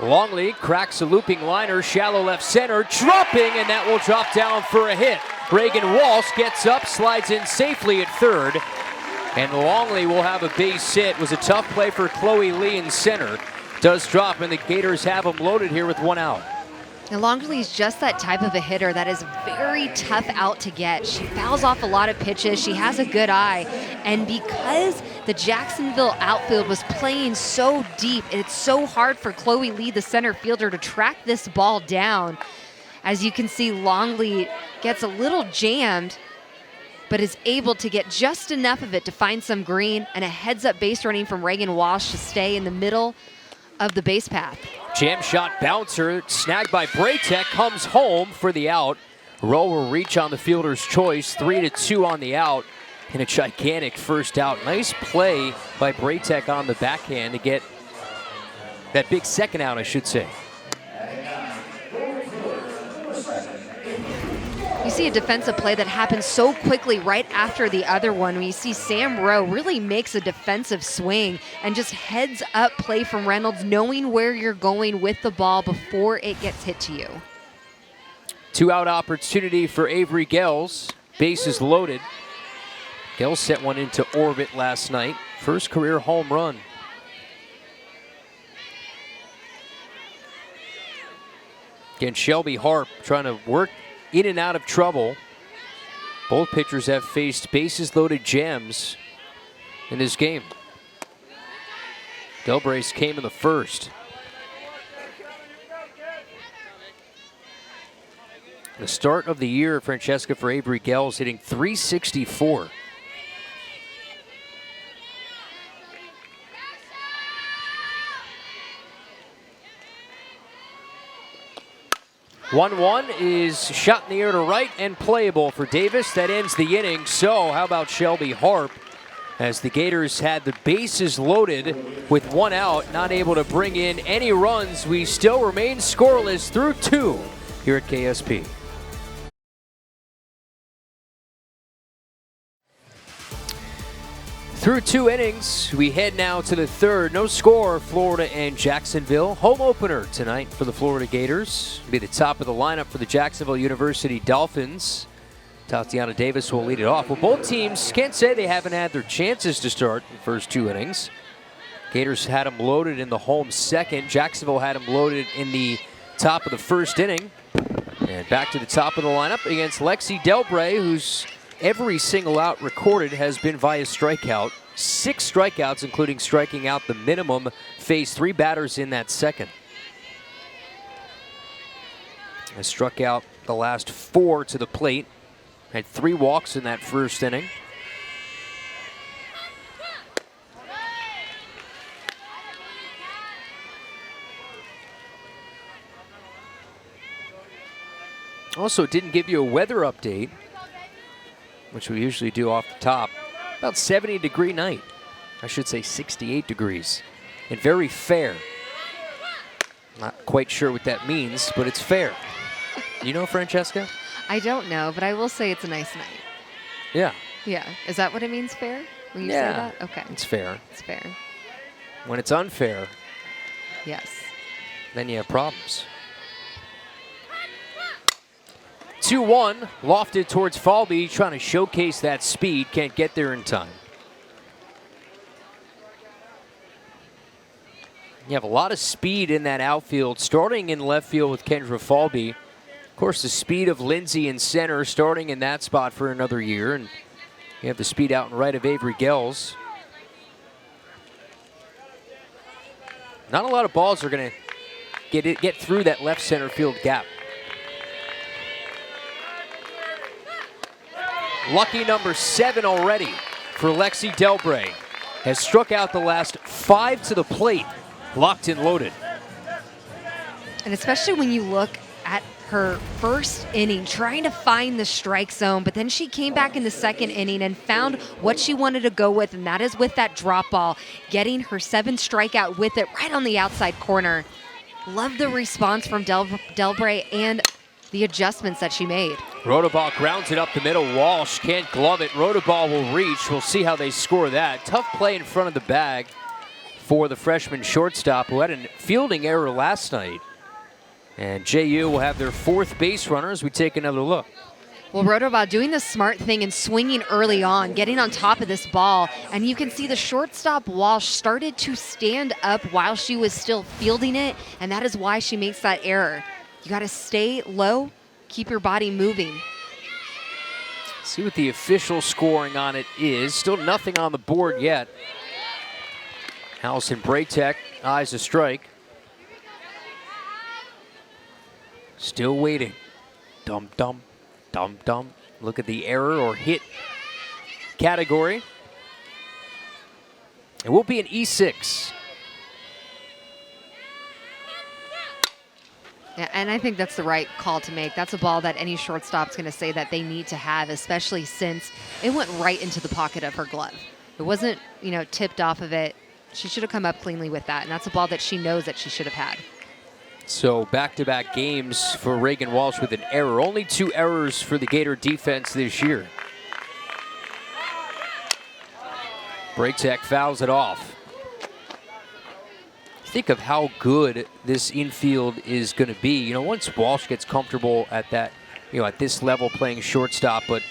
Longley cracks a looping liner, shallow left center, dropping, and that will drop down for a hit. Reagan Walsh gets up, slides in safely at third, and Longley will have a base hit. It was a tough play for Chloe Lee in center. Does drop, and the Gators have him loaded here with one out. And Longley's just that type of a hitter that is very tough out to get. She fouls off a lot of pitches. She has a good eye. And because the Jacksonville outfield was playing so deep, it's so hard for Chloe Lee, the center fielder, to track this ball down. As you can see, Longley gets a little jammed, but is able to get just enough of it to find some green, and a heads-up base running from Reagan Walsh to stay in the middle of the base path. Jam shot bouncer, snagged by Braytek, comes home for the out. Rowe will reach on the fielder's choice, 3-2 on the out, and a gigantic first out. Nice play by Braytek on the backhand to get that big second out, I should say. You see a defensive play that happens so quickly right after the other one, when you see Sam Rowe really makes a defensive swing and just heads up play from Reynolds, knowing where you're going with the ball before it gets hit to you. 2-out opportunity for Avery Gels. Bases loaded. Gels set one into orbit last night. First career home run. Again, Shelby Harp trying to work in and out of trouble. Both pitchers have faced bases loaded jams in this game. Delbrace came in the first. The start of the year, Francesca, for Avery Gels, hitting .364. One is shot in the air to right and playable for Davis. That ends the inning. So how about Shelby Harp? As the Gators had the bases loaded with one out, not able to bring in any runs. We still remain scoreless through 2 here at KSP. Through 2 innings, we head now to the third. No score, Florida and Jacksonville. Home opener tonight for the Florida Gators. Be the top of the lineup for the Jacksonville University Dolphins. Tatiana Davis will lead it off. Well, both teams can't say they haven't had their chances to start the first 2 innings. Gators had them loaded in the home second. Jacksonville had them loaded in the top of the first inning. And back to the top of the lineup against Lexi Delbray, whose every single out recorded has been via strikeout. 6 strikeouts, including striking out the minimum. Faced 3 batters in that second. Has struck out the last 4 to the plate. Had 3 walks in that first inning. Also didn't give you a weather update, which we usually do off the top. About 70-degree night. I should say 68 degrees. And very fair. Not quite sure what that means, but it's fair. You know, Francesca? I don't know, but I will say it's a nice night. Yeah. Yeah. Is that what it means, fair? When you say that? Okay. It's fair. It's fair. When it's unfair, Yes. then you have problems. 2-1, lofted towards Falby, trying to showcase that speed. Can't get there in time. You have a lot of speed in that outfield, starting in left field with Kendra Falby. Of course, the speed of Lindsay in center, starting in that spot for another year. And you have the speed out and right of Avery Gels. Not a lot of balls are going to get through that left center field gap. Lucky number 7 already for Lexi Delbray. Has struck out the last 5 to the plate, locked and loaded. And especially when you look at her first inning, trying to find the strike zone, but then she came back in the second inning and found what she wanted to go with, and that is with that drop ball, getting her 7th strikeout with it right on the outside corner. Love the response from Delbray and the adjustments that she made. Rodaball grounds it up the middle. Walsh can't glove it. Rodaball will reach. We'll see how they score that. Tough play in front of the bag for the freshman shortstop who had a fielding error last night. And JU will have their 4th base runner as we take another look. Well, Rodaball doing the smart thing and swinging early on, getting on top of this ball. And you can see the shortstop Walsh started to stand up while she was still fielding it, and that is why she makes that error. You got to stay low, keep your body moving. See what the official scoring on it is. Still nothing on the board yet. Allison Braytek eyes a strike. Still waiting. Dum dum, dum dum. Look at the error or hit category. It will be an E6. Yeah, and I think that's the right call to make. That's a ball that any shortstop's going to say that they need to have, especially since it went right into the pocket of her glove. It wasn't, tipped off of it. She should have come up cleanly with that, and that's a ball that she knows that she should have had. So back-to-back games for Reagan Walsh with an error. Only 2 errors for the Gator defense this year. Braytek fouls it off. Think of how good this infield is going to be. Once Walsh gets comfortable at that, at this level playing shortstop, but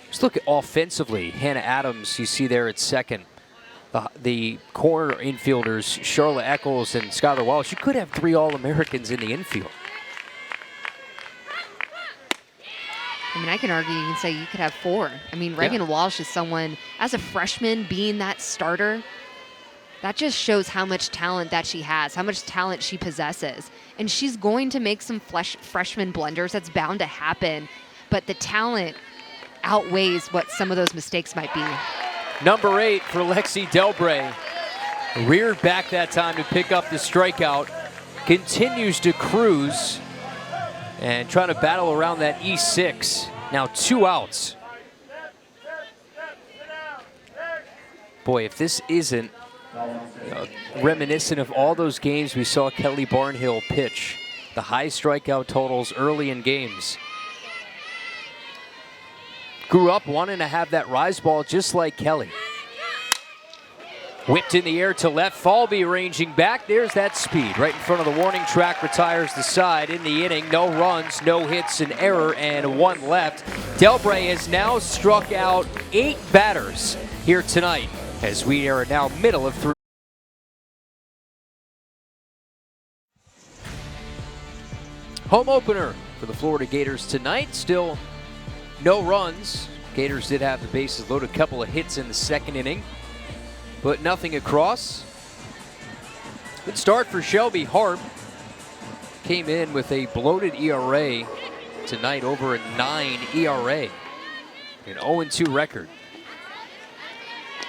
just look at offensively. Hannah Adams, you see there at second. The corner infielders, Charlotte Eccles and Skylar Walsh. You could have 3 All-Americans in the infield. I can argue, you can say you could have 4. Reagan Walsh is someone, as a freshman, being that starter, that just shows how much talent that she has, how much talent she possesses. And she's going to make some freshman blunders. That's bound to happen. But the talent outweighs what some of those mistakes might be. Number 8 for Lexi Delbray. Reared back that time to pick up the strikeout. Continues to cruise. And trying to battle around that E6. Now 2 outs. Boy, if this isn't reminiscent of all those games we saw Kelly Barnhill pitch. The high strikeout totals early in games. Grew up wanting to have that rise ball just like Kelly. Whipped in the air to left. Falby ranging back. There's that speed. Right in front of the warning track. Retires the side in the inning. No runs, no hits, an error, and one left. Delbray has now struck out 8 batters here tonight as we are now middle of 3. Home opener for the Florida Gators tonight. Still no runs. Gators did have the bases loaded. A couple of hits in the second inning, but nothing across. Good start for Shelby Harp. Came in with a bloated ERA tonight, over a 9 ERA. An 0-2 record.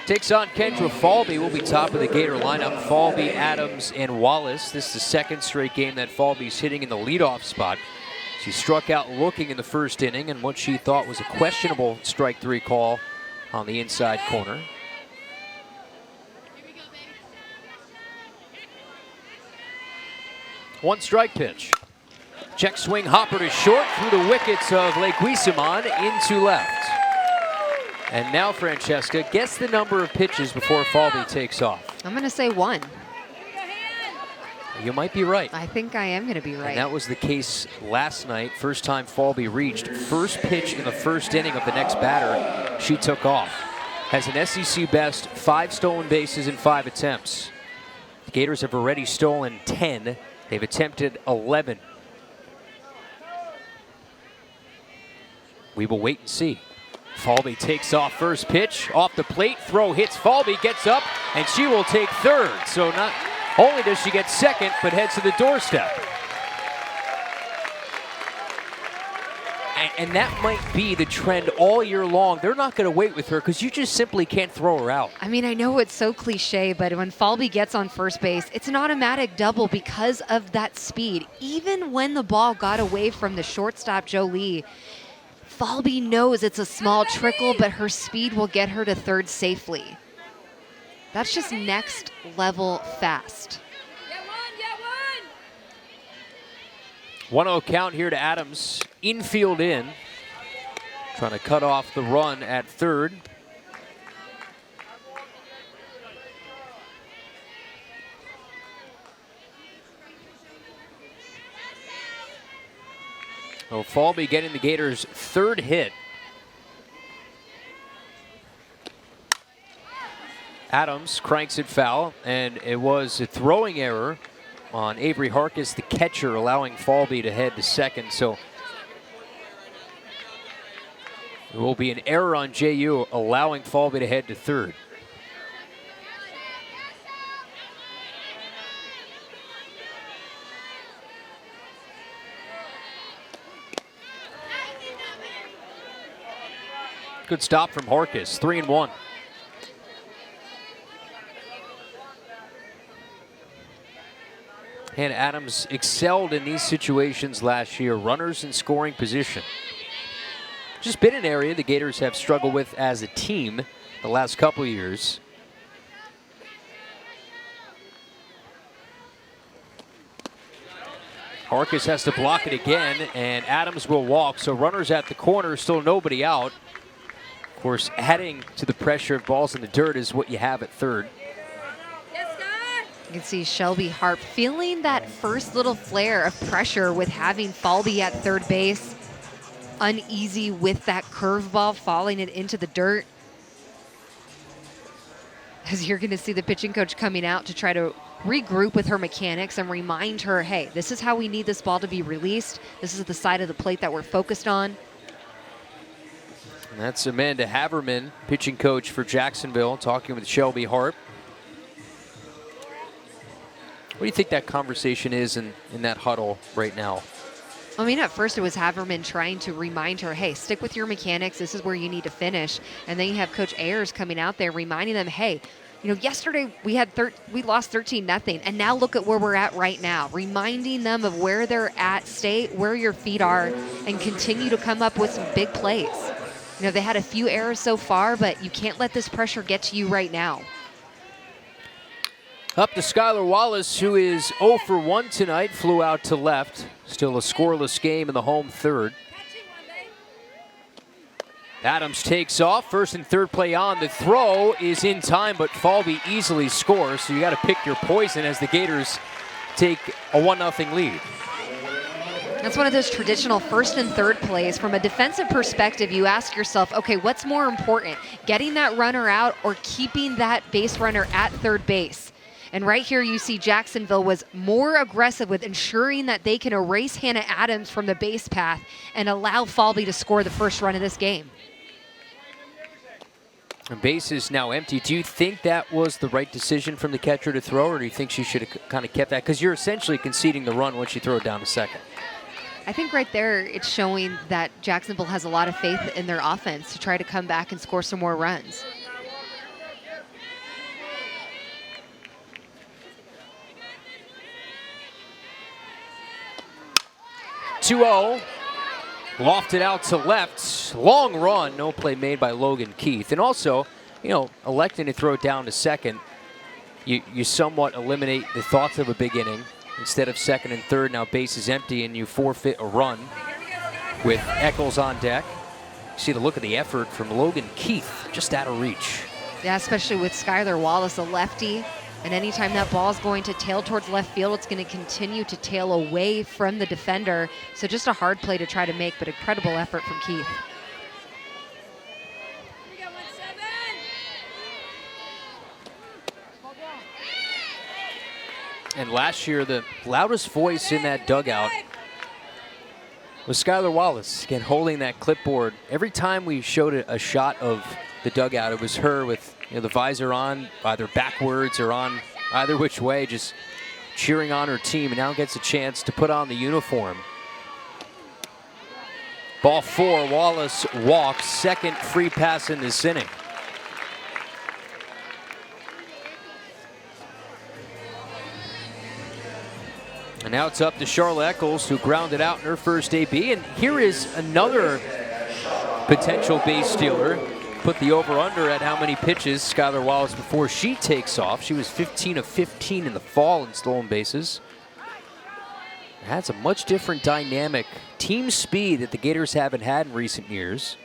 Takes on Kendra Falby. Will be top of the Gator lineup. Falby, Adams, and Wallace. This is the second straight game that Falby's hitting in the leadoff spot. She struck out looking in the first inning, and what she thought was a questionable strike 3 call on the inside corner. One strike pitch. Check swing, hopper to short through the wickets of Lake Guisamon into left. And now, Francesca, guess the number of pitches before Falby takes off. I'm going to say 1. You might be right. I think I am going to be right. And that was the case last night. First time Falby reached. First pitch in the first inning of the next batter, she took off. Has an SEC best 5 stolen bases in 5 attempts. The Gators have already stolen 10. They've attempted 11. We will wait and see. Falby takes off first pitch, off the plate, throw hits Falby, gets up, and she will take third. So not only does she get second, but heads to the doorstep. And that might be the trend all year long. They're not going to wait with her because you just simply can't throw her out. I mean, I know it's so cliche, but when Falby gets on first base, it's an automatic double because of that speed. Even when the ball got away from the shortstop, Jolie, Falby knows it's a small trickle, but her speed will get her to third safely. That's just next level fast. 1-0 count here to Adams. Infield in. Trying to cut off the run at third. So Falby getting the Gators' third hit. Adams cranks it foul, and it was a throwing error on Avery Harkis, the catcher, allowing Falby to head to second. So it will be an error on JU, allowing Falby to head to third. Good stop from Harkis, 3-1. And Adams excelled in these situations last year, runners in scoring position. Just been an area the Gators have struggled with as a team the last couple of years. Harkis has to block it again, and Adams will walk. So runners at the corner, still nobody out. Of course, adding to the pressure of balls in the dirt is what you have at third. You can see Shelby Harp feeling that first little flare of pressure with having Falby at third base. Uneasy with that curveball, falling it into the dirt. As you're going to see the pitching coach coming out to try to regroup with her mechanics and remind her, hey, this is how we need this ball to be released. This is the side of the plate that we're focused on. And that's Amanda Haverman, pitching coach for Jacksonville, talking with Shelby Harp. What do you think that conversation is in that huddle right now? I mean, at first it was Haverman trying to remind her, hey, stick with your mechanics. This is where you need to finish. And then you have Coach Ayers coming out there reminding them, hey, you know, yesterday we lost 13-0, and now look at where we're at right now. Reminding them of where they're at, stay where your feet are, and continue to come up with some big plays. You know, they had a few errors so far, but you can't let this pressure get to you right now. Up to Skylar Wallace, who is 0 for 1 tonight, flew out to left. Still a scoreless game in the home third. Adams takes off, first and third play on. The throw is in time, but Falvey easily scores, so you got to pick your poison as the Gators take a 1-0 lead. That's one of those traditional first and third plays. From a defensive perspective, you ask yourself, okay, what's more important, getting that runner out or keeping that base runner at third base? And right here you see Jacksonville was more aggressive with ensuring that they can erase Hannah Adams from the base path and allow Falvey to score the first run of this game. And base is now empty. Do you think that was the right decision from the catcher to throw, or do you think she should have kind of kept that? Because you're essentially conceding the run once you throw it down to second. I think right there it's showing that Jacksonville has a lot of faith in their offense to try to come back and score some more runs. (2-0). Lofted out to left. Long run. No play made by Logan Keith. And also, electing to throw it down to second, you somewhat eliminate the thoughts of a big inning. Instead of second and third, now base is empty and you forfeit a run with Eccles on deck. See the look of the effort from Logan Keith, just out of reach. Yeah, especially with Skylar Wallace, a lefty. And anytime that ball is going to tail towards left field, it's going to continue to tail away from the defender. So just a hard play to try to make, but incredible effort from Keith. And last year, the loudest voice in that dugout was Skylar Wallace, again, holding that clipboard. Every time we showed a shot of the dugout, it was her with the visor on, either backwards or on either which way, just cheering on her team, and now gets a chance to put on the uniform. Ball 4, Wallace walks, second free pass in this inning. And now it's up to Charlotte Eccles, who grounded out in her first AB. And here is another potential base stealer. Put the over-under at how many pitches Skylar Wallace before she takes off. She was 15 of 15 in the fall in stolen bases. That's a much different dynamic team speed that the Gators haven't had in recent years.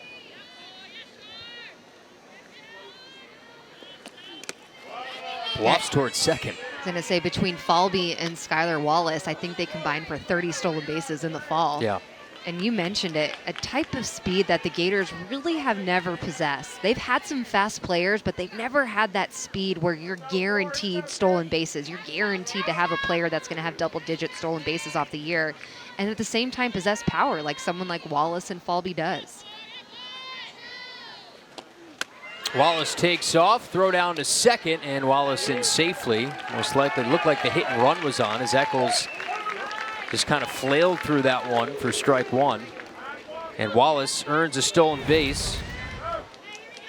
Bluffs towards second. I was going to say, between Falvey and Skylar Wallace, I think they combined for 30 stolen bases in the fall. Yeah. And you mentioned it, a type of speed that the Gators really have never possessed. They've had some fast players, but they've never had that speed where you're guaranteed stolen bases. You're guaranteed to have a player that's going to have double-digit stolen bases off the year, and at the same time possess power like someone like Wallace and Falvey does. Wallace takes off, throw down to second, and Wallace in safely. Most likely looked like the hit and run was on as Eccles just kind of flailed through that one for strike one. And Wallace earns a stolen base.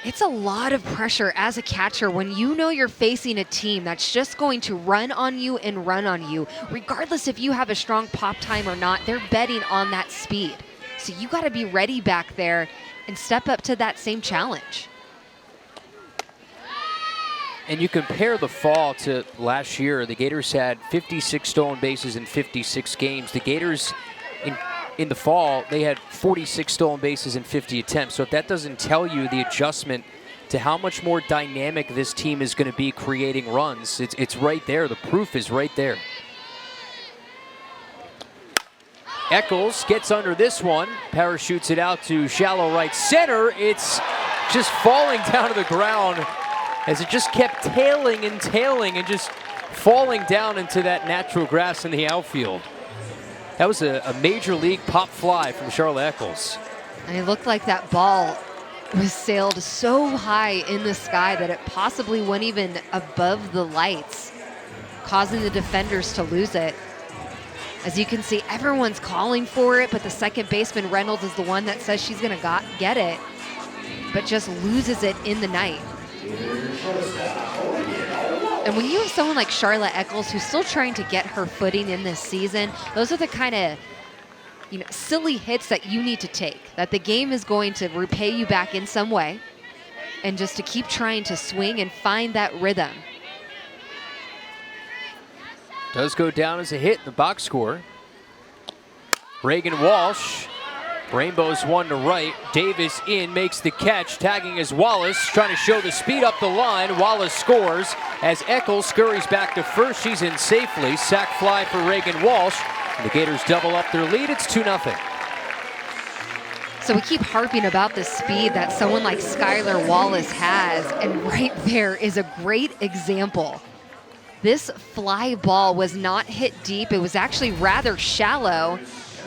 It's a lot of pressure as a catcher when you know you're facing a team that's just going to run on you and run on you. Regardless if you have a strong pop time or not, they're betting on that speed. So you got to be ready back there and step up to that same challenge. And you compare the fall to last year, the Gators had 56 stolen bases in 56 games. The Gators in the fall, they had 46 stolen bases in 50 attempts. So if that doesn't tell you the adjustment to how much more dynamic this team is going to be creating runs, it's right there. The proof is right there. Eccles gets under this one, parachutes it out to shallow right center. It's just falling down to the ground as it just kept tailing and just falling down into that natural grass in the outfield. That was a major league pop fly from Charlotte Eccles. And it looked like that ball was sailed so high in the sky that it possibly went even above the lights, causing the defenders to lose it. As you can see, everyone's calling for it, but the second baseman, Reynolds, is the one that says she's going to get it, but just loses it in the night. And when you have someone like Charlotte Eccles who's still trying to get her footing in this season, those are the kind of silly hits that you need to take, that the game is going to repay you back in some way, and just to keep trying to swing and find that rhythm. Does go down as a hit in the box score. Reagan Walsh Rainbows one to right. Davis in, makes the catch, tagging is Wallace, trying to show the speed up the line. Wallace scores as Eccles scurries back to first. She's in safely. Sack fly for Reagan Walsh. And the Gators double up their lead. It's 2-0. So we keep harping about the speed that someone like Skylar Wallace has, and right there is a great example. This fly ball was not hit deep. It was actually rather shallow.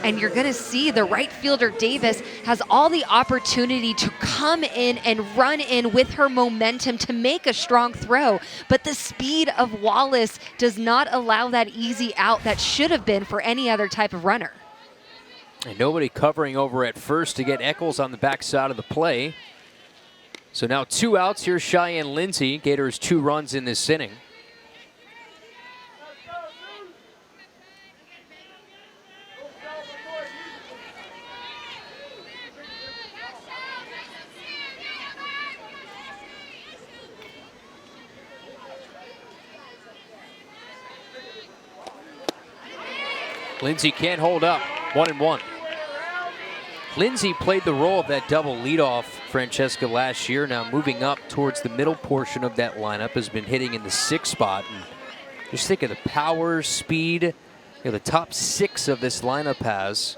And you're going to see the right fielder, Davis, has all the opportunity to come in and run in with her momentum to make a strong throw. But the speed of Wallace does not allow that easy out that should have been for any other type of runner. And nobody covering over at first to get Eccles on the backside of the play. So now 2 outs. Here's Cheyenne Lindsay. Gators 2 runs in this inning. Lindsay can't hold up. 1-1. Lindsay played the role of that double leadoff Francesca last year. Now moving up towards the middle portion of that lineup, has been hitting in the 6th spot. And just think of the power, speed, the top 6 of this lineup has.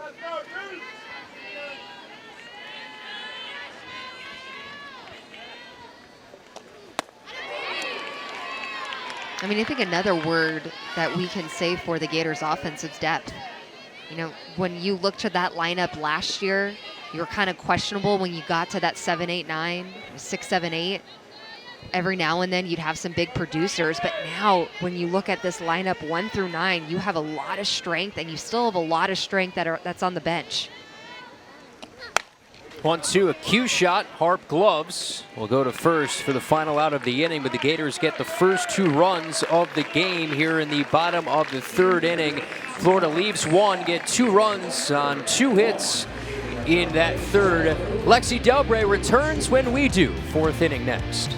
I mean, I think another word that we can say for the Gators offense is depth. You know, when you looked at that lineup last year, you were kind of questionable when you got to that 7, 8, 9, 6, 7, 8. Every now and then you'd have some big producers, but now when you look at this lineup 1 through 9, you have a lot of strength, and you still have a lot of strength that's on the bench. 1-2, a cue shot. Harp gloves will go to first for the final out of the inning, but the Gators get the first 2 runs of the game here in the bottom of the 3rd inning. Florida leaves 1, get 2 runs on 2 hits in that 3rd. Lexi Delbray returns when we do. 4th inning next.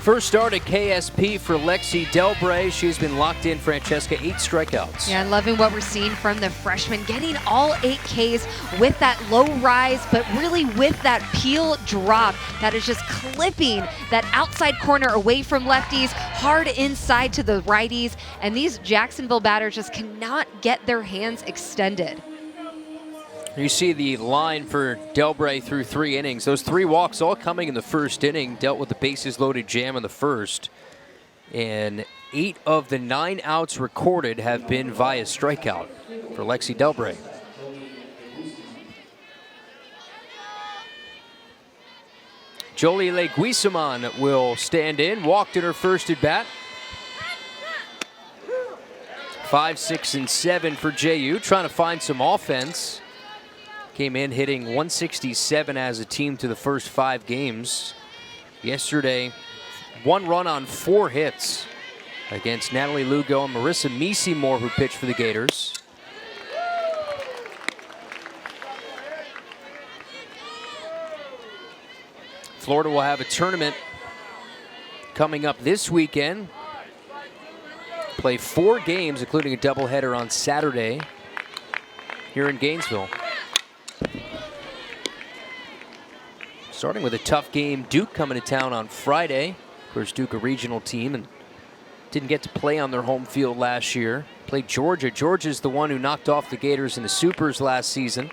First start at KSP for Lexi Delbray. She's been locked in, Francesca, 8 strikeouts. Yeah, loving what we're seeing from the freshman, getting all 8 Ks with that low rise, but really with that peel drop that is just clipping that outside corner away from lefties, hard inside to the righties, and these Jacksonville batters just cannot get their hands extended. You see the line for Delbray through 3 innings. Those 3 walks all coming in the 1st inning. Dealt with the bases loaded jam in the 1st. And 8 of the 9 outs recorded have been via strikeout for Lexi Delbray. Jolie Leguizamon will stand in. Walked in her first at bat. 5, 6, and 7 for JU. Trying to find some offense. Came in hitting 167 as a team to the first 5 games. Yesterday, 1 run on 4 hits against Natalie Lugo and Marissa Meesey-Moore, who pitched for the Gators. Florida will have a tournament coming up this weekend. Play 4 games, including a doubleheader on Saturday here in Gainesville. Starting with a tough game, Duke coming to town on Friday. Of course, Duke a regional team and didn't get to play on their home field last year. Played Georgia. Georgia's the one who knocked off the Gators in the Supers last season.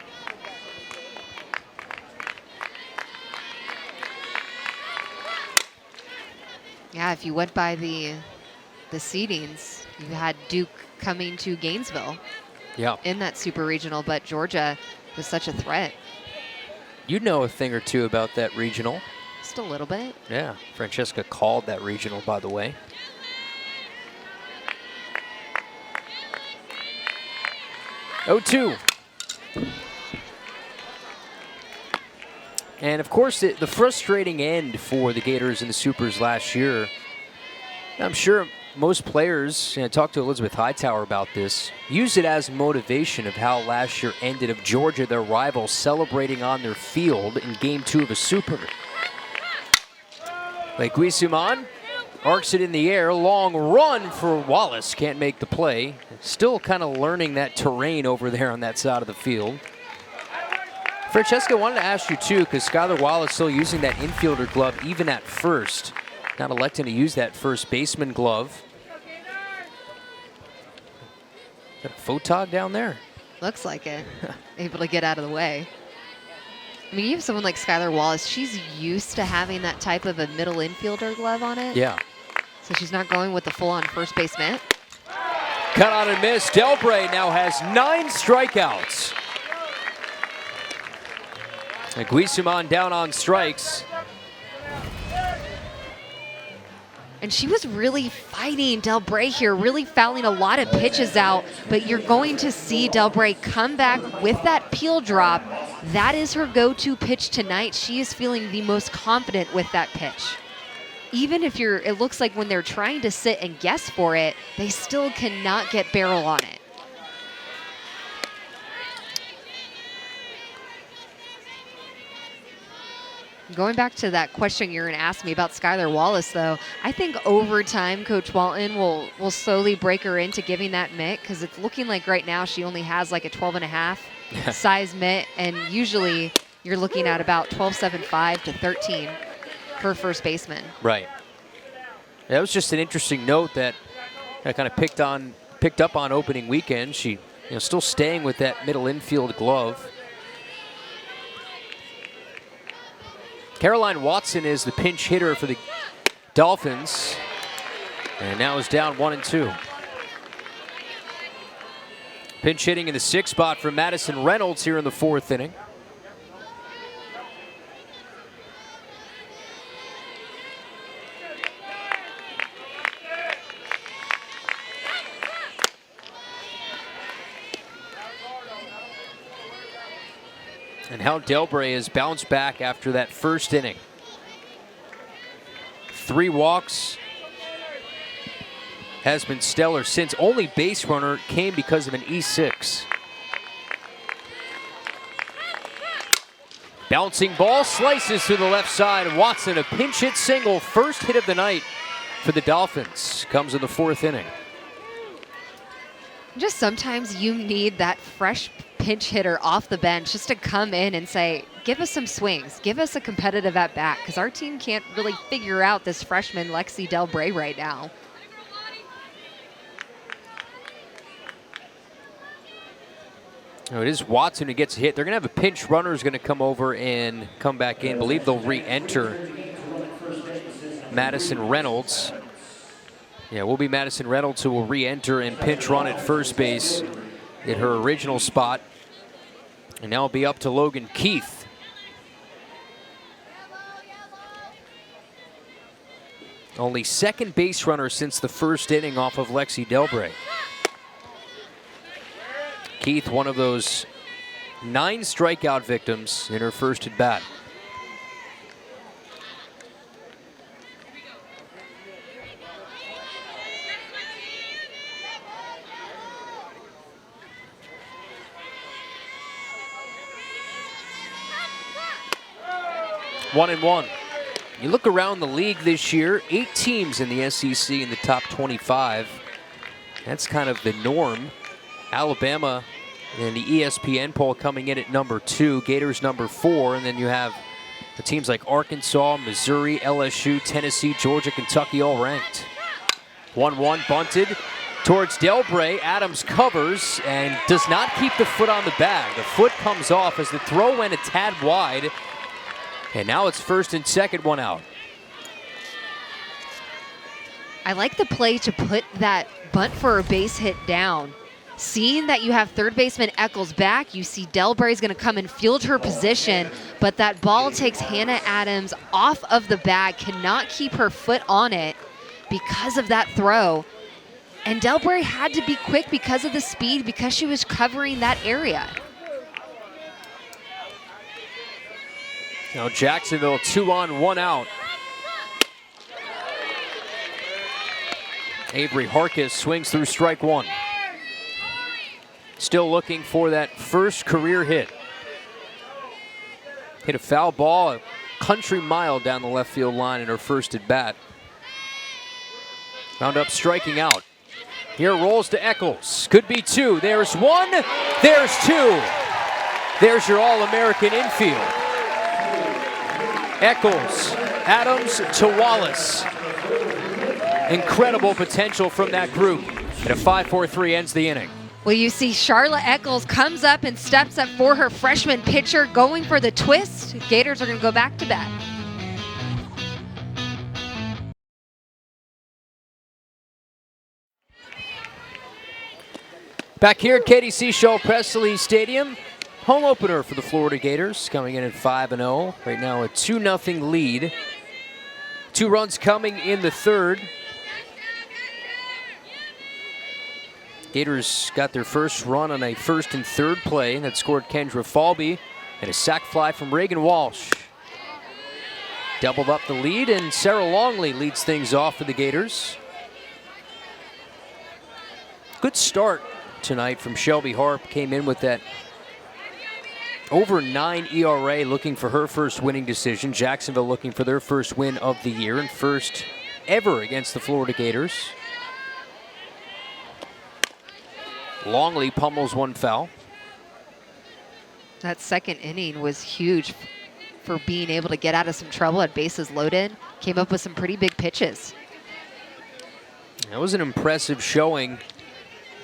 Yeah, if you went by the seedings, you had Duke coming to Gainesville in that super regional, but Georgia was such a threat. You know a thing or two about that regional. Just a little bit. Yeah, Francesca called that regional, by the way. Oh, 2. And of course, the frustrating end for the Gators in the Supers last year. I'm sure most players, I talked to Elizabeth Hightower about this, use it as motivation of how last year ended, of Georgia, their rival, celebrating on their field in Game 2 of a Super. Leguizamon arcs it in the air. Long run for Wallace. Can't make the play. Still kind of learning that terrain over there on that side of the field. Francesca, wanted to ask you too, because Skylar Wallace still using that infielder glove even at first. Not electing to use that first baseman glove. Got a photog down there. Looks like it. Able to get out of the way. I mean, you have someone like Skylar Wallace. She's used to having that type of a middle infielder glove on it. Yeah. So she's not going with the full-on first base mitt. Cut on and miss. Delbray now has 9 strikeouts. And Guisuman down on strikes. And she was really fighting Delbray here, really fouling a lot of pitches out. But you're going to see Delbray come back with that peel drop. That is her go-to pitch tonight. She is feeling the most confident with that pitch. Even if it looks like when they're trying to sit and guess for it, they still cannot get barrel on it. Going back to that question you're going to ask me about Skylar Wallace, though, I think over time, Coach Walton will slowly break her into giving that mitt, because it's looking like right now she only has like a 12.5 size mitt, and usually you're looking at about 12.75 to 13 per first baseman. Right. That was just an interesting note that I kind of picked up on opening weekend. She, still staying with that middle infield glove. Caroline Watson is the pinch hitter for the Dolphins, and now is down 1-2. Pinch hitting in the 6th spot for Madison Reynolds here in the 4th inning. And how Delbray has bounced back after that first inning. 3 walks. Has been stellar since. Only base runner came because of an E6. Bouncing ball slices to the left side. Watson, a pinch hit single. First hit of the night for the Dolphins. Comes in the 4th inning. Just sometimes you need that fresh pinch hitter off the bench just to come in and say, give us some swings, give us a competitive at bat, because our team can't really figure out this freshman Lexi Delbray right now. It is Watson who gets hit. They're going to have a pinch runner who's going to come over and come back in. I believe they'll re-enter Madison Reynolds. Yeah, will be Madison Reynolds who will re-enter and pinch run at first base in her original spot. And now it'll be up to Logan Keith. Only second base runner since the first inning off of Lexi Delbray. Keith, one of those 9 strikeout victims in her first at bat. One and one. You look around the league this year, 8 teams in the SEC in the top 25. That's kind of the norm. Alabama in the ESPN poll coming in at number 2, Gators number 4, and then you have the teams like Arkansas, Missouri, LSU, Tennessee, Georgia, Kentucky all ranked. 1-1 bunted towards Delbray. Adams covers and does not keep the foot on the bag. The foot comes off as the throw went a tad wide. And now it's first and second, one out. I like the play to put that bunt for a base hit down. Seeing that you have third baseman Eccles back, you see Delbray's going to come and field her position, but that ball takes Hannah Adams off of the bag, cannot keep her foot on it because of that throw. And Delbray had to be quick because of the speed, because she was covering that area. Now Jacksonville 2 on, 1 out. Avery Harkis swings through strike 1. Still looking for that first career hit. Hit a foul ball a country mile down the left field line in her first at bat. Wound up striking out. Here rolls to Eccles. Could be two. There's one. There's two. There's your All-American infield. Eccles, Adams to Wallace. Incredible potential from that group. And a 5-4-3 ends the inning. Well, you see Charlotte Eccles comes up and steps up for her freshman pitcher, going for the twist. Gators are going to go back to bat. Back here at KDC Shaw Presley Stadium, home opener for the Florida Gators, coming in at 5-0. Right now a 2-0 lead. 2 runs coming in the third. Gators got their first run on a first and third play that scored Kendra Falby, and a sac fly from Reagan Walsh. Doubled up the lead, and Sarah Longley leads things off for the Gators. Good start tonight from Shelby Harp. Came in with that over 9 ERA, looking for her first winning decision. Jacksonville looking for their first win of the year and first ever against the Florida Gators. Longley pummels one foul. That second inning was huge for being able to get out of some trouble at bases loaded. Came up with some pretty big pitches. That was an impressive showing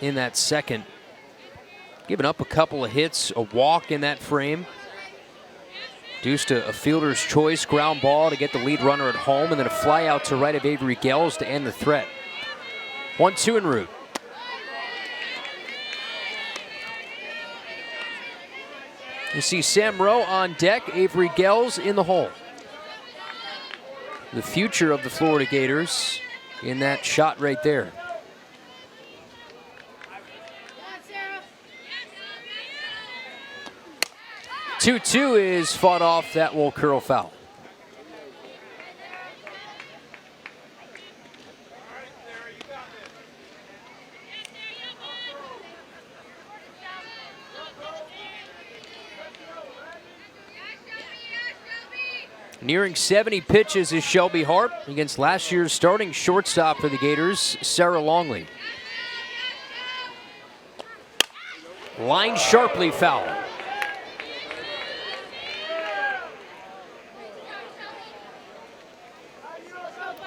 in that second. Giving up a couple of hits, a walk in that frame. Deuced a fielder's choice ground ball to get the lead runner at home, and then a fly out to right of Avery Gels to end the threat. 1-2 en route. You see Sam Rowe on deck, Avery Gels in the hole. The future of the Florida Gators in that shot right there. 2-2 is fought off. That will curl foul. Nearing 70 pitches is Shelby Harp against last year's starting shortstop for the Gators, Sarah Longley. Line sharply foul.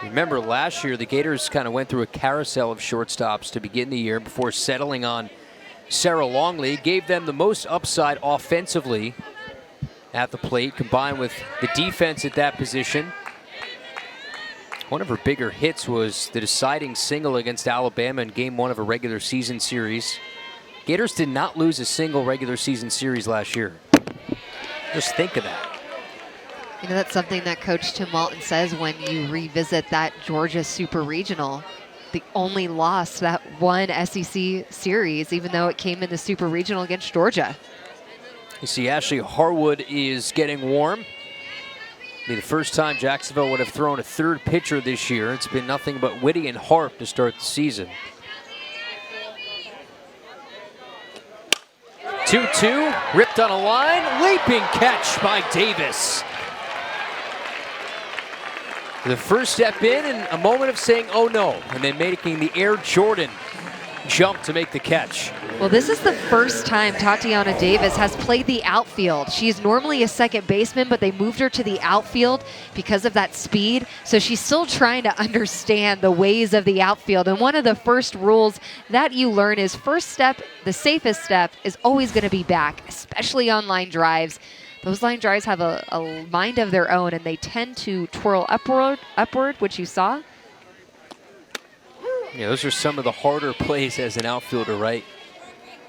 Remember last year, the Gators kind of went through a carousel of shortstops to begin the year before settling on Sarah Longley. Gave them the most upside offensively at the plate, combined with the defense at that position. One of her bigger hits was the deciding single against Alabama in Game 1 of a regular season series. Gators did not lose a single regular season series last year. Just think of that. You know, that's something that Coach Tim Walton says when you revisit that Georgia Super Regional. The only loss, that one SEC series, even though it came in the Super Regional against Georgia. You see Ashley Harwood is getting warm. Be the first time Jacksonville would have thrown a third pitcher this year. It's been nothing but Whitty and Harp to start the season. 2-2, ripped on a line, leaping catch by Davis. The first step in and a moment of saying, oh no, and then making the Air Jordan jump to make the catch. Well, this is the first time Tatiana Davis has played the outfield. She's normally a second baseman, but they moved her to the outfield because of that speed. So she's still trying to understand the ways of the outfield. And one of the first rules that you learn is first step, the safest step, is always going to be back, especially on line drives. Those line drives have a mind of their own, and they tend to twirl upward, which you saw. Yeah, those are some of the harder plays as an outfielder, right?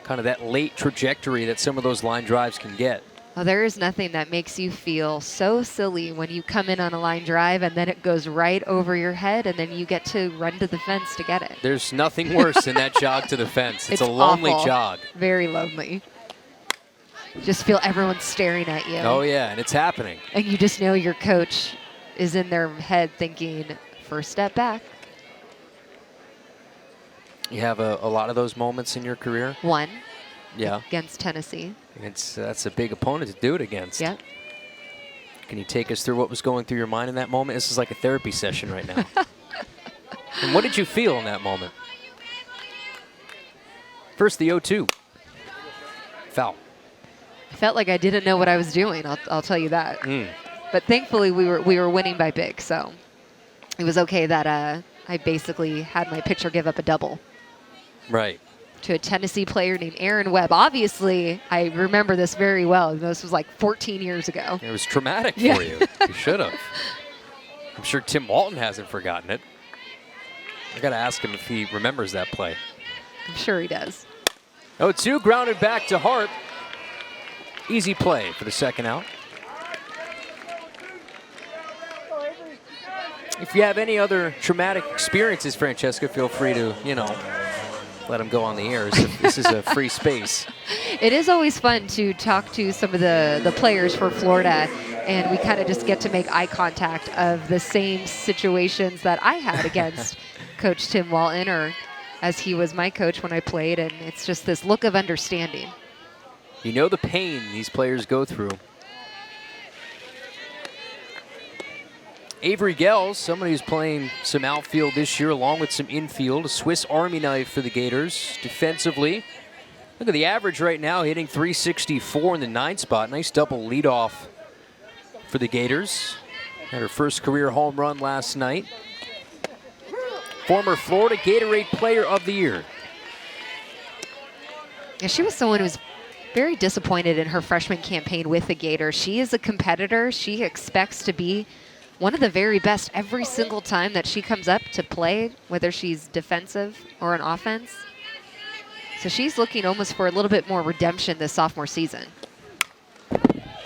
Kind of that late trajectory that some of those line drives can get. Well, there is nothing that makes you feel so silly when you come in on a line drive and then it goes right over your head and then you get to run to the fence to get it. There's nothing worse than that jog to the fence. It's a lonely awful. jog. Very lonely. Just feel everyone staring at you. Oh, yeah, and it's happening. And you just know your coach is in their head thinking, first step back. You have a lot of those moments in your career? One. Yeah. Against Tennessee. That's a big opponent to do it against. Yeah. Can you take us through what was going through your mind in that moment? This is like a therapy session right now. And what did you feel in that moment? First, the 0-2. Foul. I felt like I didn't know what I was doing. I'll tell you that. But thankfully, we were winning by big, so it was okay that I basically had my pitcher give up a double. Right. To a Tennessee player named Aaron Webb. Obviously, I remember this very well. This was like 14 years ago. It was traumatic for you. You should have. I'm sure Tim Walton hasn't forgotten it. I got to ask him if he remembers that play. I'm sure he does. 0-2, grounded back to Hart. Easy play for the second out. If you have any other traumatic experiences, Francesca, feel free to, let them go on the air. This is a free space. It is always fun to talk to some of the players for Florida, and we kind of just get to make eye contact of the same situations that I had against Coach Tim Walton, or as he was my coach when I played, and it's just this look of understanding. You know the pain these players go through. Avery Gels, somebody who's playing some outfield this year along with some infield, a Swiss Army knife for the Gators. Defensively, look at the average right now, hitting .364 in the 9th spot. Nice double leadoff for the Gators. Had her first career home run last night. Former Florida Gatorade Player of the Year. Yeah, she was someone who was very disappointed in her freshman campaign with the Gators. She is a competitor. She expects to be one of the very best every single time that she comes up to play, whether she's defensive or on offense. So she's looking almost for a little bit more redemption this sophomore season.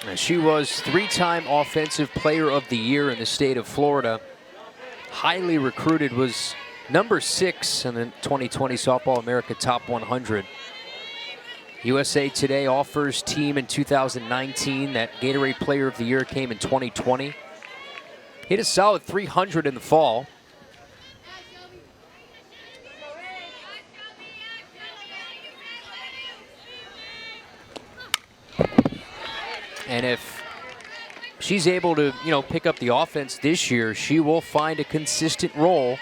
And she was 3-time Offensive Player of the Year in the state of Florida. Highly recruited, was number 6 in the 2020 Softball America Top 100. USA Today offers team in 2019. That Gatorade Player of the Year came in 2020. Hit a solid 300 in the fall. And if she's able to, pick up the offense this year, she will find a consistent role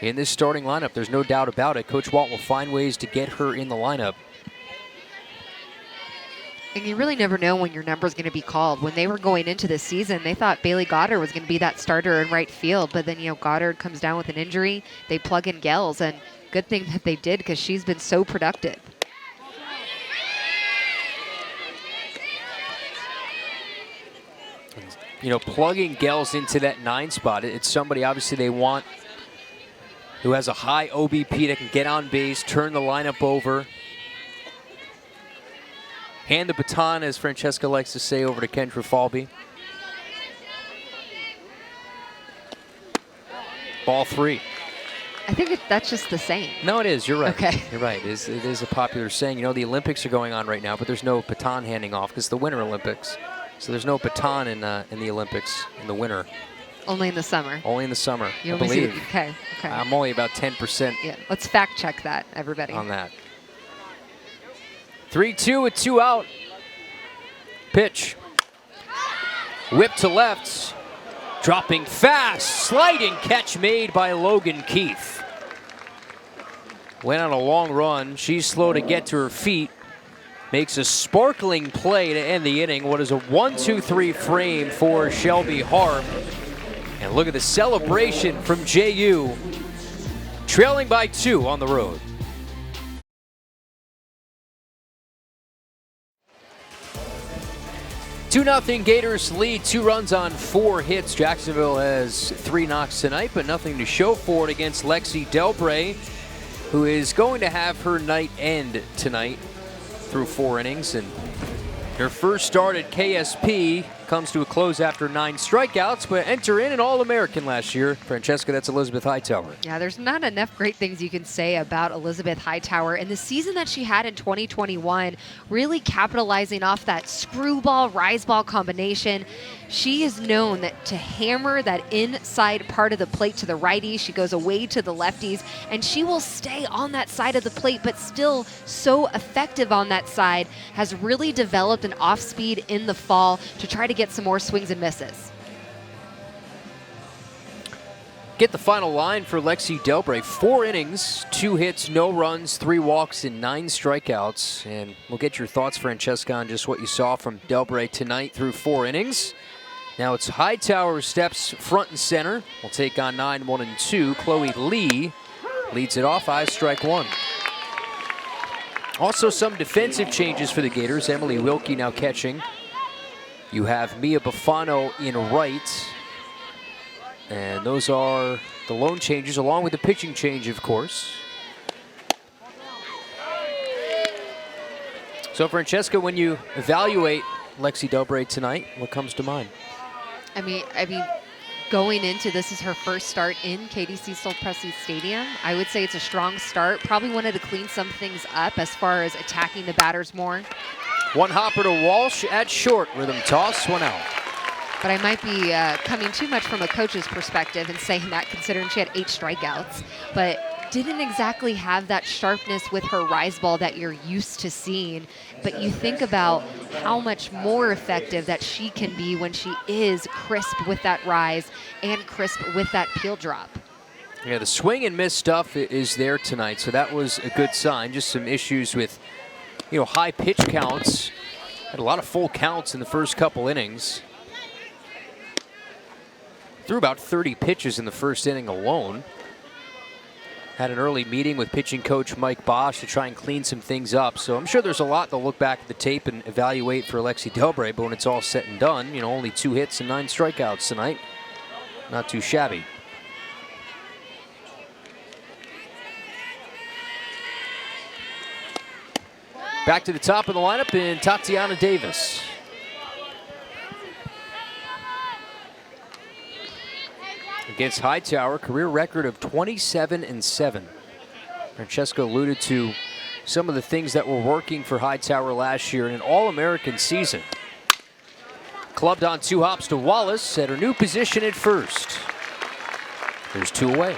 in this starting lineup. There's no doubt about it. Coach Walt will find ways to get her in the lineup. And you really never know when your number is going to be called. When they were going into this season, they thought Bailey Goddard was going to be that starter in right field. But then, Goddard comes down with an injury. They plug in Gels, and good thing that they did because she's been so productive. Plugging Gels into that 9 spot, it's somebody obviously they want who has a high OBP that can get on base, turn the lineup over. Hand the baton, as Francesca likes to say, over to Kendra Falby. Ball 3. I think that's just the same. No, it is. You're right. Okay. You're right. It is a popular saying. The Olympics are going on right now, but there's no baton handing off because it's the Winter Olympics. So there's no baton in the Olympics in the winter. Only in the summer. Only in the summer, You I only see believe. okay. I'm only about 10% Yeah, let's fact check that, everybody. on that. 3-2 with 2 out. Pitch. Whip to left. Dropping fast. Sliding catch made by Logan Keith. Went on a long run. She's slow to get to her feet. Makes a sparkling play to end the inning. What is a 1-2-3 frame for Shelby Harp. And look at the celebration from JU. Trailing by 2 on the road. 2-0 Gators lead, 2 runs on 4 hits. Jacksonville has 3 knocks tonight, but nothing to show for it against Lexi Delbray, who is going to have her night end tonight through 4 innings. And her first start at KSP comes to a close after 9 strikeouts, but enter in an All-American last year. Francesca, that's Elizabeth Hightower. Yeah, there's not enough great things you can say about Elizabeth Hightower. And the season that she had in 2021, really capitalizing off that screwball, rise ball combination. She is known to hammer that inside part of the plate to the righties. She goes away to the lefties, and she will stay on that side of the plate, but still so effective on that side. Has really developed an off speed in the fall to try to get some more swings and misses. Get the final line for Lexi Delbray. 4 innings, 2 hits, no runs, 3 walks, and 9 strikeouts. And we'll get your thoughts, Francesca, on just what you saw from Delbray tonight through 4 innings. Now it's Hightower steps front and center. We'll take on 9, 1, and 2. Chloe Lee leads it off, eyes strike 1. Also some defensive changes for the Gators. Emily Wilkie now catching. You have Mia Buffano in right. And those are the lone changes, along with the pitching change, of course. So, Francesca, when you evaluate Lexi Delbray tonight, what comes to mind? I mean, going into this is her first start in Katie Cecil Presley Stadium. I would say it's a strong start. Probably wanted to clean some things up as far as attacking the batters more. One hopper to Walsh at short. Rhythm toss, 1 out. But I might be coming too much from a coach's perspective and saying that, considering she had 8 strikeouts. But didn't exactly have that sharpness with her rise ball that you're used to seeing. But you think about how much more effective that she can be when she is crisp with that rise and crisp with that peel drop. Yeah, the swing and miss stuff is there tonight, so that was a good sign. Just some issues with, high pitch counts. Had a lot of full counts in the first couple innings. Threw about 30 pitches in the first inning alone. Had an early meeting with pitching coach Mike Bosch to try and clean some things up. So I'm sure there's a lot to look back at the tape and evaluate for Lexi Delbray, but when it's all said and done, only 2 hits and 9 strikeouts tonight. Not too shabby. Back to the top of the lineup in Tatiana Davis. Against Hightower, career record of 27-7. Francesca alluded to some of the things that were working for Hightower last year in an All-American season. Clubbed on 2 hops to Wallace at her new position at first. There's 2 away.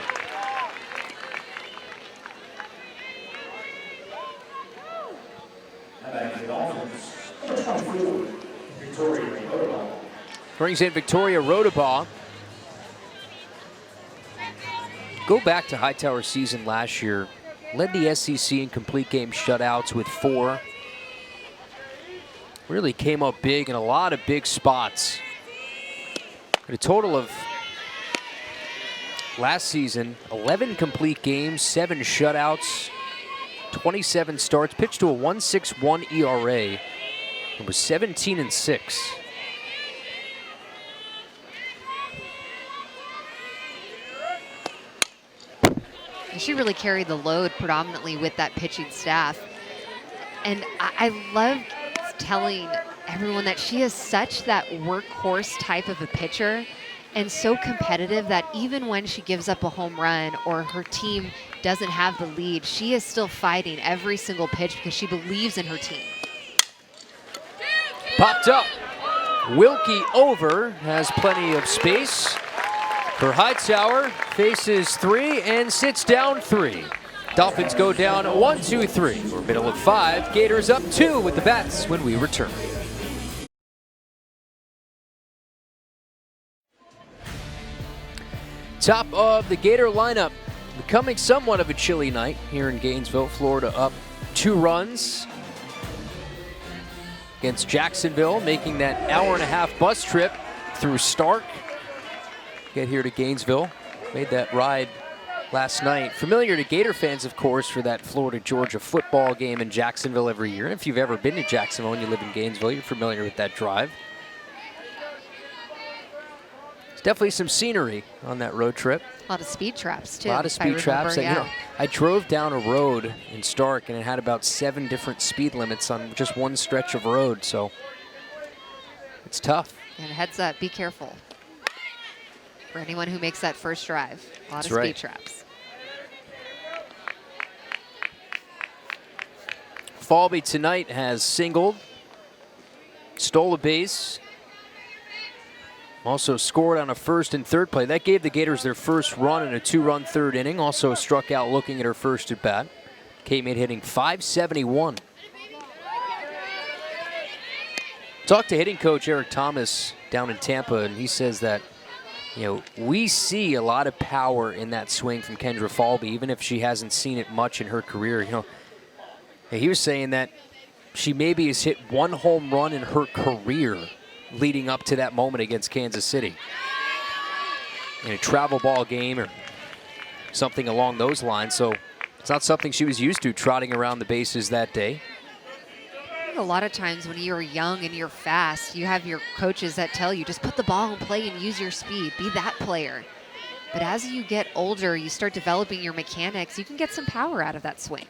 Brings in Victoria Rodabaugh. Go back to Hightower's season last year. Led the SEC in complete game shutouts with 4. Really came up big in a lot of big spots. At a total of, last season, 11 complete games, 7 shutouts, 27 starts, pitched to a 1.61 ERA. It was 17-6. She really carried the load predominantly with that pitching staff. And I love telling everyone that she is such that workhorse type of a pitcher and so competitive that even when she gives up a home run or her team doesn't have the lead, she is still fighting every single pitch because she believes in her team. Popped up. Wilkie over, has plenty of space. For Hightower, faces 3 and sits down 3. Dolphins go down 1, 2, 3. We're middle of 5. Gators up 2 with the bats when we return. Top of the Gator lineup. Becoming somewhat of a chilly night here in Gainesville, Florida, up 2 runs against Jacksonville, making that hour-and-a-half bus trip through Stark. Get here to Gainesville. Made that ride last night. Familiar to Gator fans, of course, for that Florida-Georgia football game in Jacksonville every year. And if you've ever been to Jacksonville and you live in Gainesville, you're familiar with that drive. There's definitely some scenery on that road trip. A lot of speed traps, too. A lot of speed traps. Yeah. And, I drove down a road in Stark, and it had about 7 different speed limits on just one stretch of road. So it's tough. And heads up, be careful. For anyone who makes that first drive. A lot of speed traps. Falby tonight has singled, stole a base, also scored on a first and third play. That gave the Gators their first run in a 2-run third inning. Also struck out looking at her first at bat. Came in hitting .571. Talked to hitting coach Eric Thomas down in Tampa, and he says that we see a lot of power in that swing from Kendra Falby, even if she hasn't seen it much in her career. He was saying that she maybe has hit 1 home run in her career leading up to that moment against Kansas City. In a travel ball game or something along those lines. So it's not something she was used to, trotting around the bases that day. A lot of times when you're young and you're fast, you have your coaches that tell you, just put the ball in play and use your speed. Be that player. But as you get older, you start developing your mechanics, you can get some power out of that swing.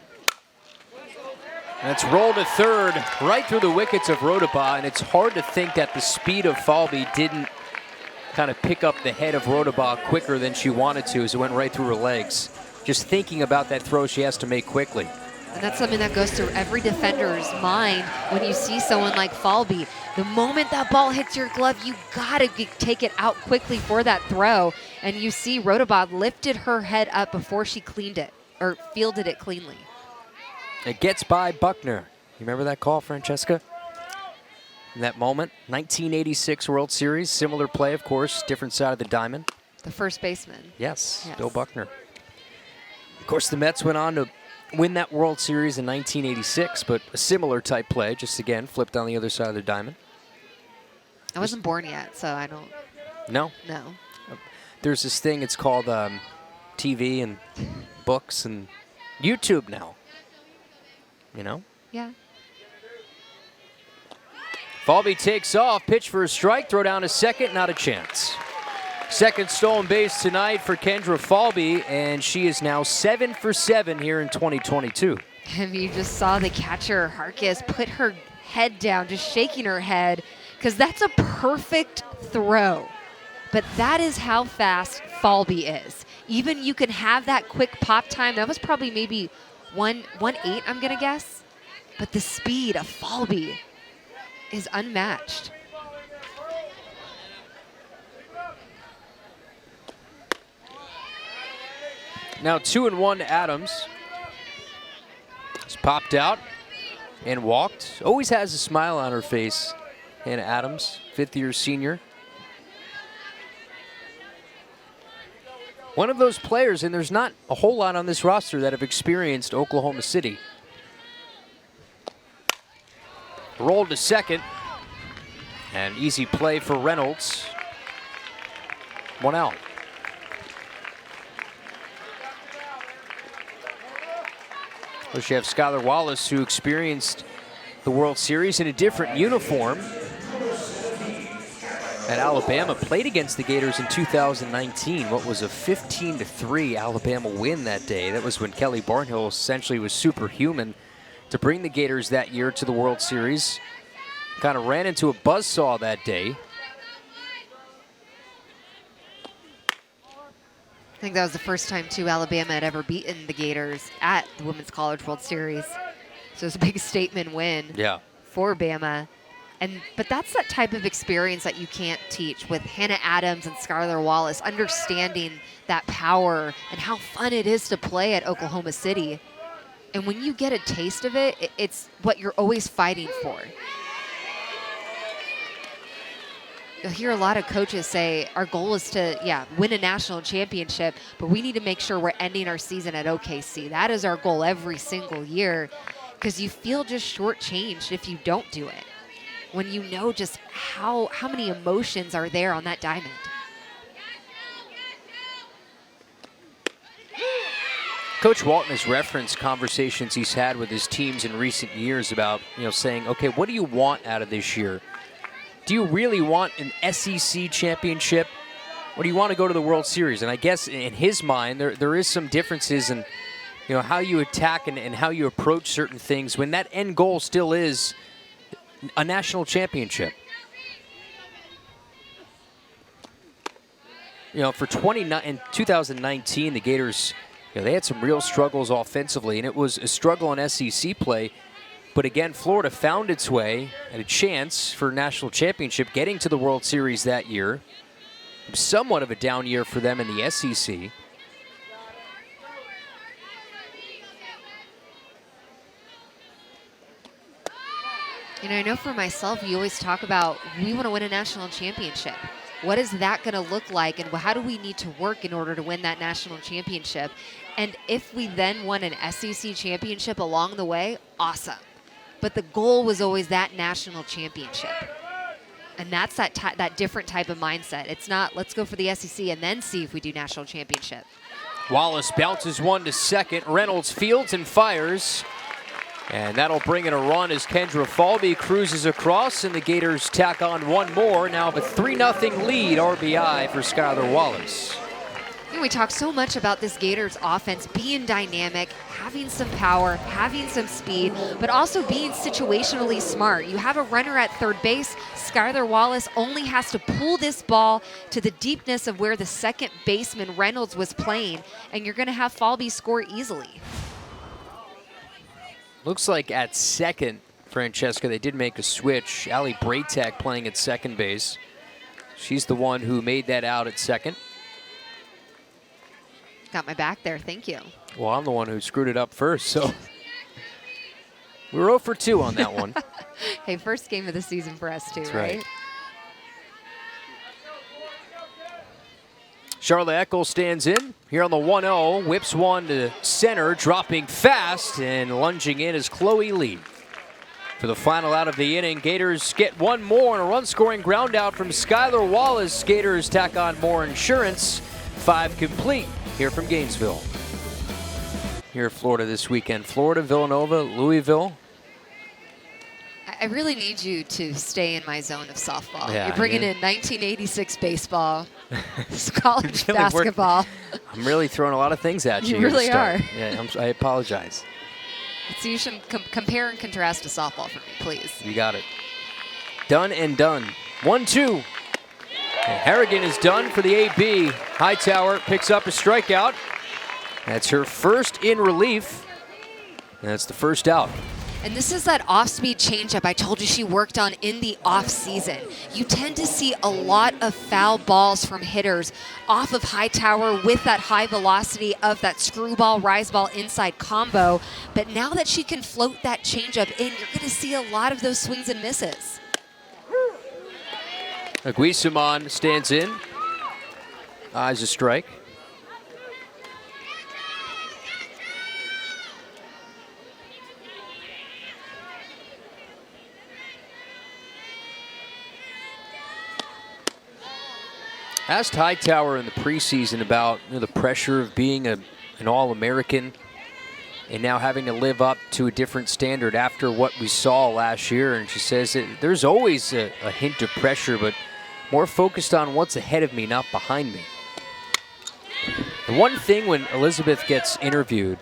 That's rolled to third, right through the wickets of Rodabaugh, and it's hard to think that the speed of Falby didn't kind of pick up the head of Rodabaugh quicker than she wanted to as it went right through her legs. Just thinking about that throw she has to make quickly. And that's something that goes through every defender's mind when you see someone like Falby. The moment that ball hits your glove, you gotta take it out quickly for that throw. And you see Rodabaugh lifted her head up before she cleaned it, or fielded it cleanly. It gets by Buckner. You remember that call, Francesca? In that moment, 1986 World Series, similar play, of course, different side of the diamond. The first baseman. Yes. Bill Buckner. Of course, the Mets went on to win that World Series in 1986, but a similar type play, just again, flipped on the other side of the diamond. I wasn't born yet, so I don't. No? No. There's this thing, it's called TV and books and YouTube now. Yeah. Falby takes off, pitch for a strike, throw down to second, not a chance. Second stolen base tonight for Kendra Falby, and she is now 7 for 7 here in 2022. And you just saw the catcher, Harkis, put her head down, just shaking her head, because that's a perfect throw. But that is how fast Falby is. Even you can have that quick pop time. That was probably maybe 1.8, I'm going to guess. But the speed of Falby is unmatched. Now 2-1 to Adams. He's popped out and walked. Always has a smile on her face. Hannah Adams, 5th-year senior. One of those players, and there's not a whole lot on this roster that have experienced Oklahoma City. Rolled to second. And easy play for Reynolds. 1 out. Well, you have Skylar Wallace, who experienced the World Series in a different uniform at Alabama, played against the Gators in 2019. What was a 15-3 Alabama win that day. That was when Kelly Barnhill essentially was superhuman to bring the Gators that year to the World Series. Kind of ran into a buzzsaw that day. I think that was the first time, too, Alabama had ever beaten the Gators at the Women's College World Series. So it's a big statement win for Bama. But that's that type of experience that you can't teach with Hannah Adams and Skylar Wallace, understanding that power and how fun it is to play at Oklahoma City. And when you get a taste of it, it's what you're always fighting for. You'll hear a lot of coaches say, our goal is to, win a national championship, but we need to make sure we're ending our season at OKC. That is our goal every single year, because you feel just shortchanged if you don't do it, when you know just how many emotions are there on that diamond. Coach Walton has referenced conversations he's had with his teams in recent years about, saying, okay, what do you want out of this year? Do you really want an SEC championship, or do you want to go to the World Series? And I guess in his mind, there is some differences in, how you attack and how you approach certain things when that end goal still is a national championship. For 2019, the Gators, they had some real struggles offensively, and it was a struggle in SEC play. But again, Florida found its way and a chance for a national championship, getting to the World Series that year. Somewhat of a down year for them in the SEC. I know for myself, you always talk about, we want to win a national championship. What is that going to look like, and how do we need to work in order to win that national championship? And if we then won an SEC championship along the way, awesome. But the goal was always that national championship. And that's that different type of mindset. It's not, let's go for the SEC and then see if we do national championship. Wallace bounces one to second. Reynolds fields and fires. And that'll bring in a run as Kendra Falby cruises across, and the Gators tack on one more. Now a 3-0 lead RBI for Skylar Wallace. We talk so much about this Gators offense being dynamic, having some power, having some speed, but also being situationally smart. You have a runner at third base. Skylar Wallace only has to pull this ball to the deepness of where the second baseman Reynolds was playing, and you're going to have Falby score easily. Looks like at second, Francesca, they did make a switch. Allie Braytek playing at second base. She's the one who made that out at second. Got my back there, thank you. Well, I'm the one who screwed it up first, so we were 0 for 2 on that one. Hey, first game of the season for us too, That's right? Charlotte Eckel stands in here on the 1-0, whips one to center, dropping fast, and lunging in is Chloe Lee. For the final out of the inning, Gators get one more and a run-scoring ground out from Skylar Wallace. Gators tack on more insurance. 5 complete here from Gainesville. Here in Florida this weekend, Florida, Villanova, Louisville. I really need you to stay in my zone of softball. Yeah, You're bringing in 1986 baseball, college basketball. I'm really throwing a lot of things at you. You really are. Yeah, I apologize. So you should compare and contrast to softball for me, please. You got it. Done and done. 1-2. And Harrigan is done for the AB. Hightower picks up a strikeout. That's her first in relief. And that's the first out. And this is that off-speed changeup I told you she worked on in the off-season. You tend to see a lot of foul balls from hitters off of Hightower with that high velocity of that screwball, rise ball inside combo. But now that she can float that changeup in, you're going to see a lot of those swings and misses. Aguisamon stands in. Eyes a strike. Asked Hightower in the preseason about the pressure of being an All-American and now having to live up to a different standard after what we saw last year. And she says that there's always a hint of pressure, but more focused on what's ahead of me, not behind me. The one thing when Elizabeth gets interviewed,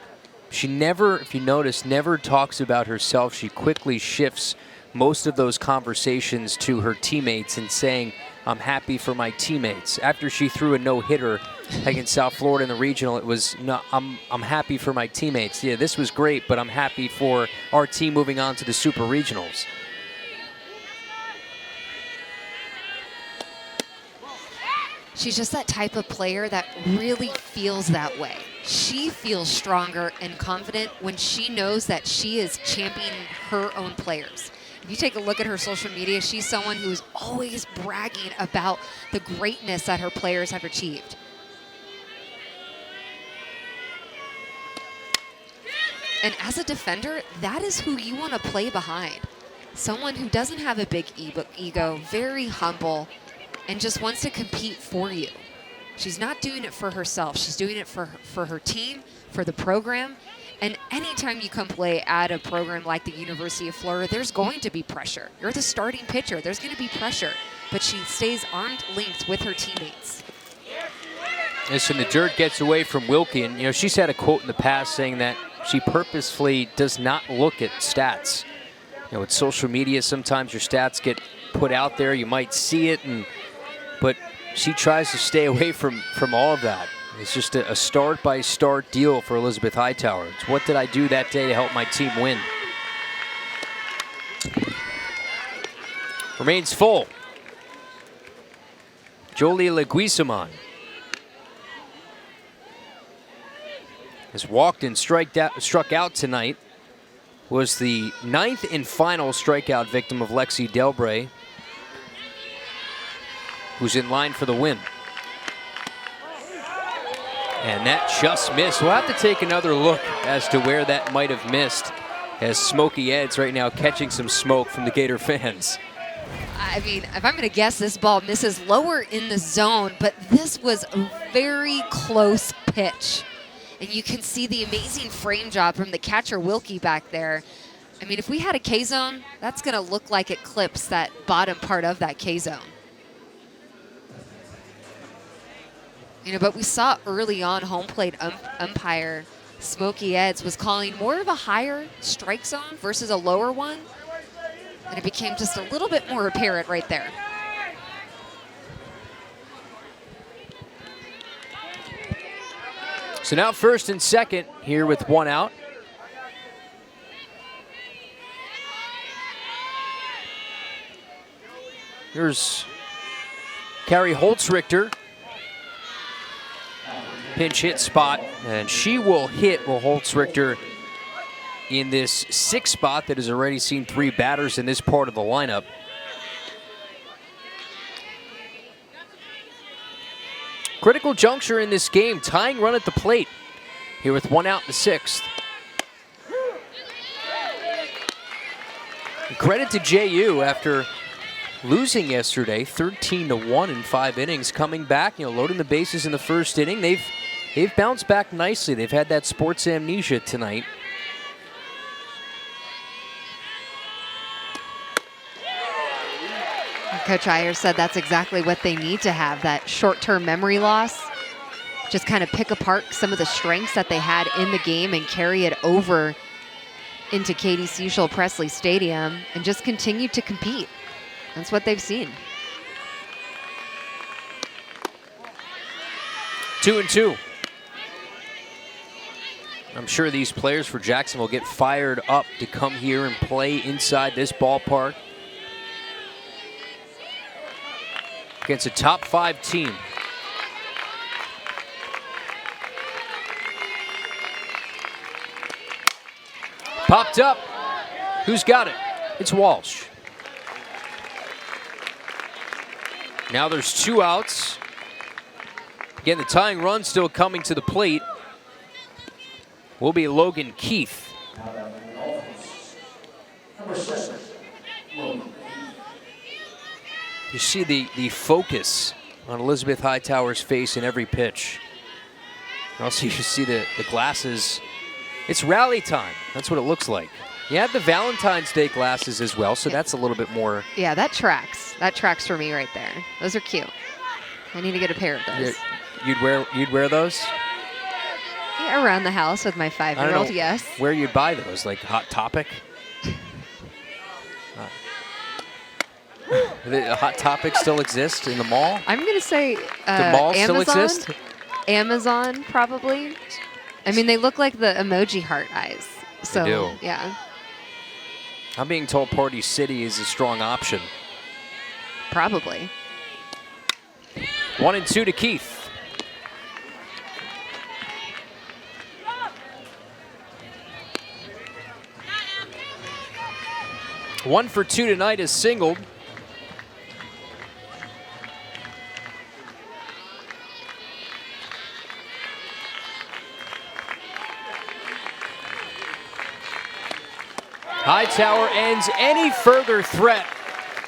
she never, if you notice, never talks about herself. She quickly shifts most of those conversations to her teammates and saying, I'm happy for my teammates. After she threw a no-hitter against South Florida in the regional, it was, no, I'm happy for my teammates. Yeah, this was great, but I'm happy for our team moving on to the Super Regionals. She's just that type of player that really feels that way. She feels stronger and confident when she knows that she is championing her own players. If you take a look at her social media, she's someone who's always bragging about the greatness that her players have achieved. And as a defender, that is who you want to play behind. Someone who doesn't have a big ego, very humble, and just wants to compete for you. She's not doing it for herself. She's doing it for her team, for the program. And anytime you come play at a program like the University of Florida, there's going to be pressure. You're the starting pitcher. There's going to be pressure. But she stays armed length with her teammates. Listen, the dirt gets away from Wilkie. And, she's had a quote in the past saying that she purposefully does not look at stats. With social media, sometimes your stats get put out there. You might see it, but she tries to stay away from all of that. It's just a start-by-start deal for Elizabeth Hightower. It's what did I do that day to help my team win? Remains full. Jolie Leguizamon has walked and struck out tonight. Was the 9th and final strikeout victim of Lexi Delbray. who's in line for the win. And that just missed. We'll have to take another look as to where that might have missed, as Smokey Ed's right now catching some smoke from the Gator fans. I mean, if I'm going to guess, this ball misses lower in the zone, but this was a very close pitch. And you can see the amazing frame job from the catcher Wilkie back there. I mean, if we had a K-zone, that's going to look like it clips that bottom part of that K-zone. You know, but we saw early on home plate umpire Smokey Eds was calling more of a higher strike zone versus a lower one. And it became just a little bit more apparent right there. So now first and second here with one out. Here's Carrie Holtzrichter. Pinch hit spot, and she will hit Holtzrichter in this sixth spot that has already seen 3 batters in this part of the lineup. Critical juncture in this game, tying run at the plate here with one out in the 6th. And credit to JU after losing yesterday, 13-1 in 5 innings, coming back, loading the bases in the first inning. They've bounced back nicely. They've had that sports amnesia tonight. Coach Iyer said that's exactly what they need to have, that short-term memory loss. Just kind of pick apart some of the strengths that they had in the game and carry it over into Katie Cecil Presley Stadium and just continue to compete. That's what they've seen. 2-2. I'm sure these players for Jacksonville get fired up to come here and play inside this ballpark against a top 5 team. Popped up. Who's got it? It's Walsh. Now there's 2 outs. Again, the tying run still coming to the plate will be Logan Keith. You see the focus on Elizabeth Hightower's face in every pitch. Also, you see the glasses. It's rally time. That's what it looks like. You have the Valentine's Day glasses as well, so that's a little bit more. Yeah, that tracks. That tracks for me right there. Those are cute. I need to get a pair of those. You'd wear those? Yeah, around the house with my 5-year-old, yes. Where you'd buy those, like Hot Topic? The Hot Topic still exist in the mall? I'm going to say the mall Amazon. still exist? Amazon, probably. I mean, they look like the emoji heart eyes. So, they do. Yeah. I'm being told Party City is a strong option. Probably. 1-2 to Keith. One for 2 tonight is singled. Hightower ends any further threat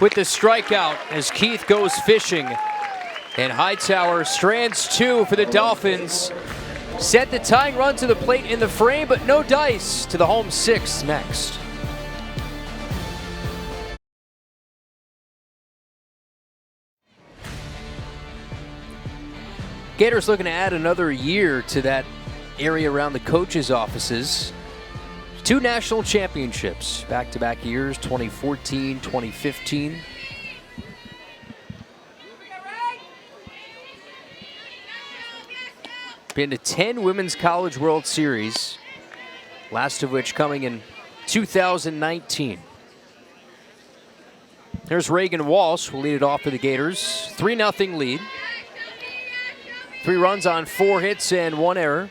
with the strikeout as Keith goes fishing. And Hightower strands 2 for the Dolphins. Set the tying run to the plate in the frame, but no dice to the home 6 next. Gators looking to add another year to that area around the coaches' offices. 2 national championships, back-to-back years, 2014, 2015. Been to 10 Women's College World Series, last of which coming in 2019. There's Reagan Walsh, will lead it off for the Gators. 3-0 lead. 3 runs on 4 hits and 1 error.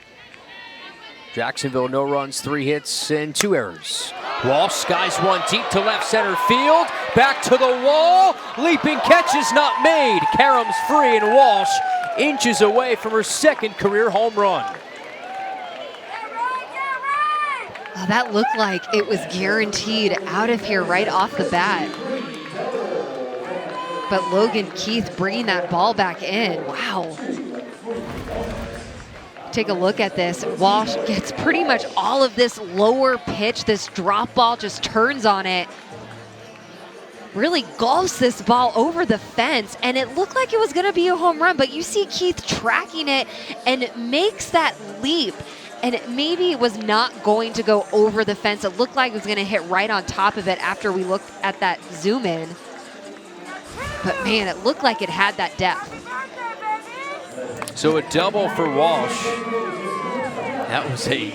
Jacksonville, no runs, 3 hits, and 2 errors. Walsh skies one deep to left center field. Back to the wall. Leaping catch is not made. Karum's free, and Walsh inches away from her second career home run. Oh, that looked like it was guaranteed out of here right off the bat. But Logan Keith bringing that ball back in. Wow. Take a look at this. Walsh gets pretty much all of this lower pitch. This drop ball just turns on it. Really golfs this ball over the fence, and it looked like it was going to be a home run, but you see Keith tracking it and makes that leap. And maybe it was not going to go over the fence. It looked like it was going to hit right on top of it after we looked at that zoom in. But man, it looked like it had that depth. So a double for Walsh. That was a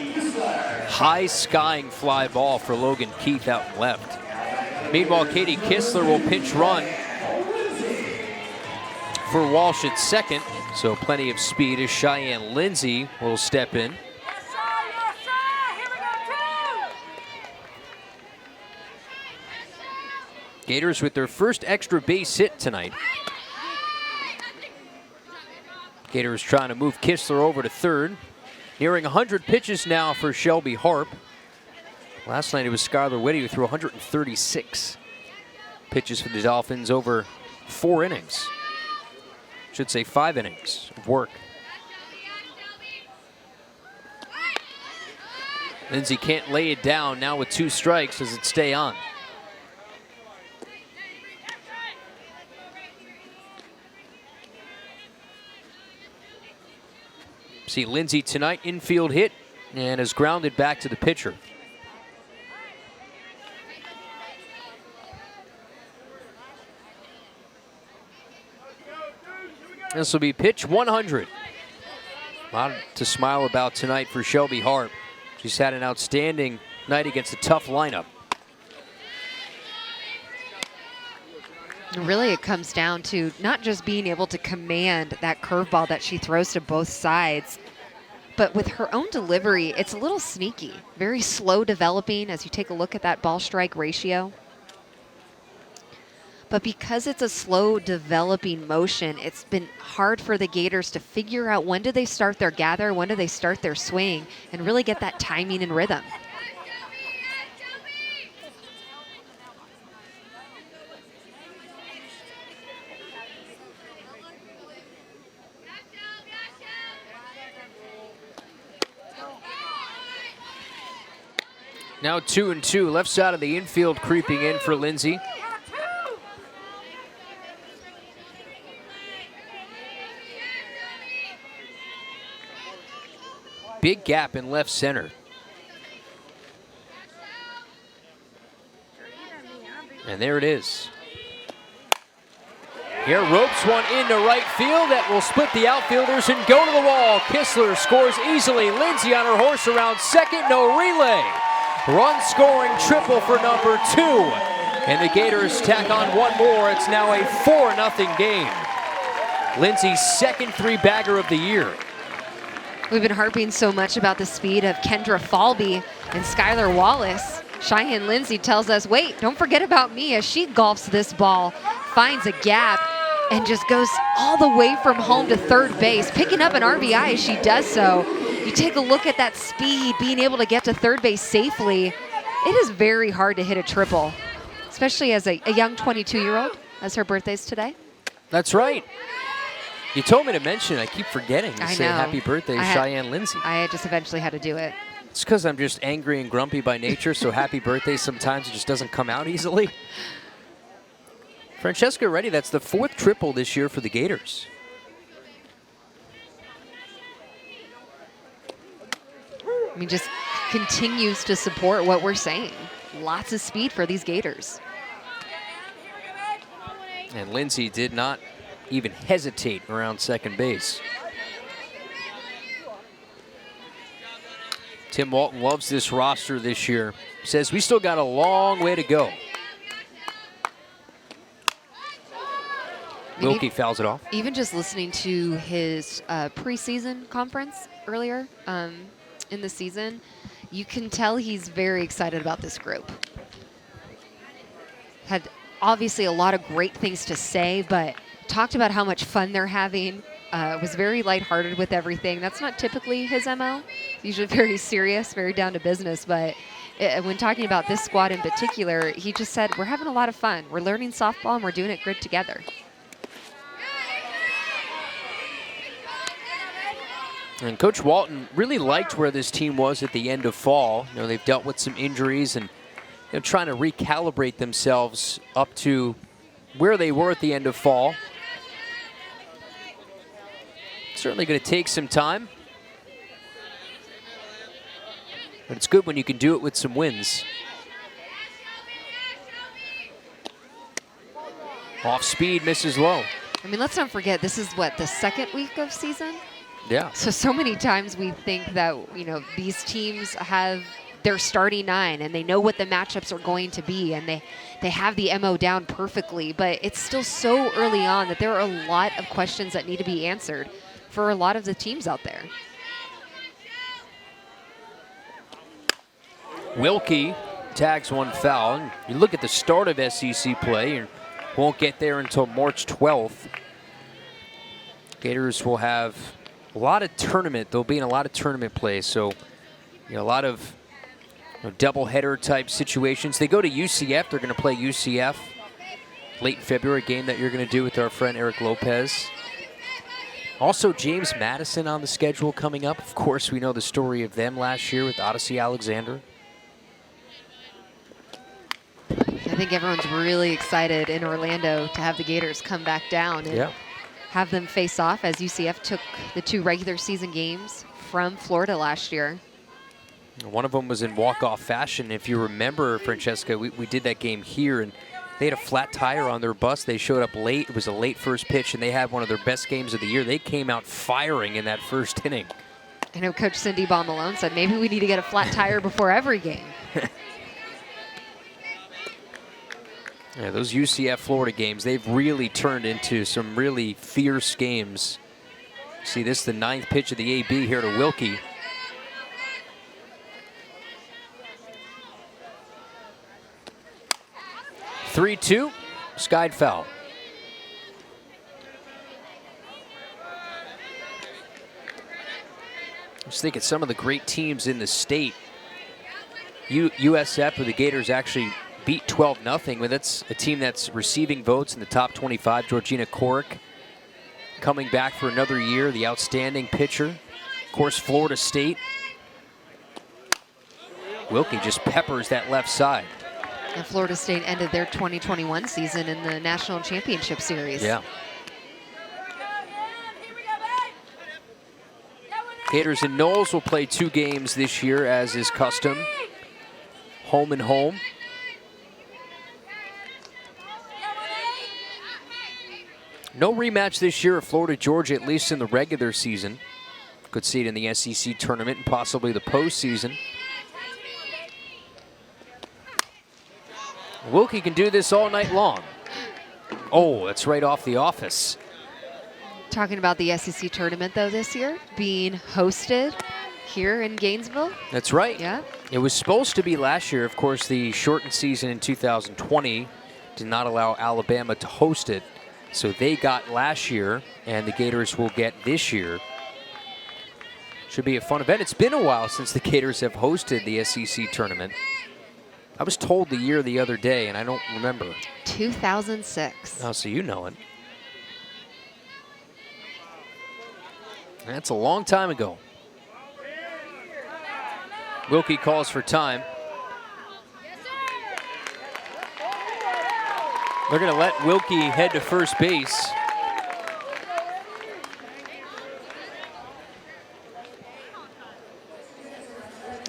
high skying fly ball for Logan Keith out left. Meanwhile, Katie Kistler will pinch run for Walsh at second. So plenty of speed as Cheyenne Lindsay will step in. Gators with their first extra base hit tonight. Gators trying to move Kistler over to third. Nearing 100 pitches now for Shelby Harp. Last night it was Skylar Whitty who threw 136 pitches for the Dolphins over 4 innings. Should say 5 innings of work. Lindsay can't lay it down now with 2 strikes. Does it stay on? See Lindsay tonight, infield hit, and is grounded back to the pitcher. This will be pitch 100. A lot to smile about tonight for Shelby Harp. She's had an outstanding night against a tough lineup. Really, it comes down to not just being able to command that curveball that she throws to both sides, but with her own delivery, it's a little sneaky, very slow developing as you take a look at that ball strike ratio. But because it's a slow developing motion, it's been hard for the Gators to figure out when do they start their gather, when do they start their swing, and really get that timing and rhythm. Now 2-2, left side of the infield creeping in for Lindsay. Big gap in left center. And there it is. Here ropes one into right field that will split the outfielders and go to the wall. Kistler scores easily. Lindsay on her horse around second, no relay. Run scoring triple for number 2. And the Gators tack on one more. It's now a 4-0 game. Lindsay's second 3-bagger of the year. We've been harping so much about the speed of Kendra Falby and Skylar Wallace. Cheyenne Lindsay tells us, wait, don't forget about me, as she golfs this ball, finds a gap, and just goes all the way from home to third base, picking up an RBI as she does so. You take a look at that speed, being able to get to third base safely. It is very hard to hit a triple, especially as a young 22-year-old, as her birthday's today. That's right. You told me to mention it. I keep forgetting to say happy birthday to Cheyenne Lindsay. I just eventually had to do it. It's because I'm just angry and grumpy by nature, so happy birthday sometimes it just doesn't come out easily. Francesca Reddy, that's the 4th triple this year for the Gators. I mean, just continues to support what we're saying. Lots of speed for these Gators. And Lindsay did not even hesitate around second base. Tim Walton loves this roster this year. Says we still got a long way to go. Wilkie fouls it off. Even just listening to his preseason conference earlier in the season, You can tell he's very excited about this group. Had obviously a lot of great things to say, but talked about how much fun they're having. Was very lighthearted with everything. That's not typically his MO. He's usually very serious, very down to business. But when talking about this squad in particular, he just said, we're having a lot of fun. We're learning softball, and we're doing it good together. And Coach Walton really liked where this team was at the end of fall. You know, they've dealt with some injuries and trying to recalibrate themselves up to where they were at the end of fall. Certainly going to take some time, but it's good when you can do it with some wins. Off speed, misses low. I mean, let's not forget, this is what, the second week of season? Yeah. So many times we think that, you know, these teams have their starting 9 and they know what the matchups are going to be and they have the MO down perfectly, but it's still so early on that there are a lot of questions that need to be answered for a lot of the teams out there. Wilkie tags one foul. And you look at the start of SEC play, and won't get there until March 12th. Gators will have a lot of tournament. They'll be in a lot of tournament play, so a lot of double-header type situations. They go to UCF. They're going to play UCF late February, game that you're going to do with our friend Eric Lopez. Also, James Madison on the schedule coming up. Of course, we know the story of them last year with Odyssey Alexander. I think everyone's really excited in Orlando to have the Gators come back down and have them face off, as UCF took the 2 regular season games from Florida last year. One of them was in walk-off fashion. If you remember, Francesca, we did that game here, and they had a flat tire on their bus. They showed up late. It was a late first pitch, and they had one of their best games of the year. They came out firing in that first inning. I know Coach Cindy Ball Malone said maybe we need to get a flat tire before every game. Yeah, those UCF Florida games, they've really turned into some really fierce games. See, this is the 9th pitch of the AB here to Wilkie. (3-2), skied foul. Just think of some of the great teams in the state. USF, where the Gators actually beat 12-0, but that's a team that's receiving votes in the top 25. Georgina Corrick coming back for another year, the outstanding pitcher. Of course, Florida State. Wilkie just peppers that left side. And Florida State ended their 2021 season in the National Championship Series. Yeah. Gators and Knowles will play 2 games this year, as is custom. Home and home. No rematch this year of Florida-Georgia, at least in the regular season. Could see it in the SEC tournament and possibly the postseason. Wilkie can do this all night long. Oh, that's right off the office. Talking about the SEC tournament, though, this year being hosted here in Gainesville. That's right. Yeah. It was supposed to be last year. Of course, the shortened season in 2020 did not allow Alabama to host it. So they got last year, and the Gators will get this year. Should be a fun event. It's been a while since the Gators have hosted the SEC tournament. I was told the year the other day, and I don't remember. 2006. Oh, so you know it. That's a long time ago. Wilkie calls for time. They're going to let Wilkie head to first base.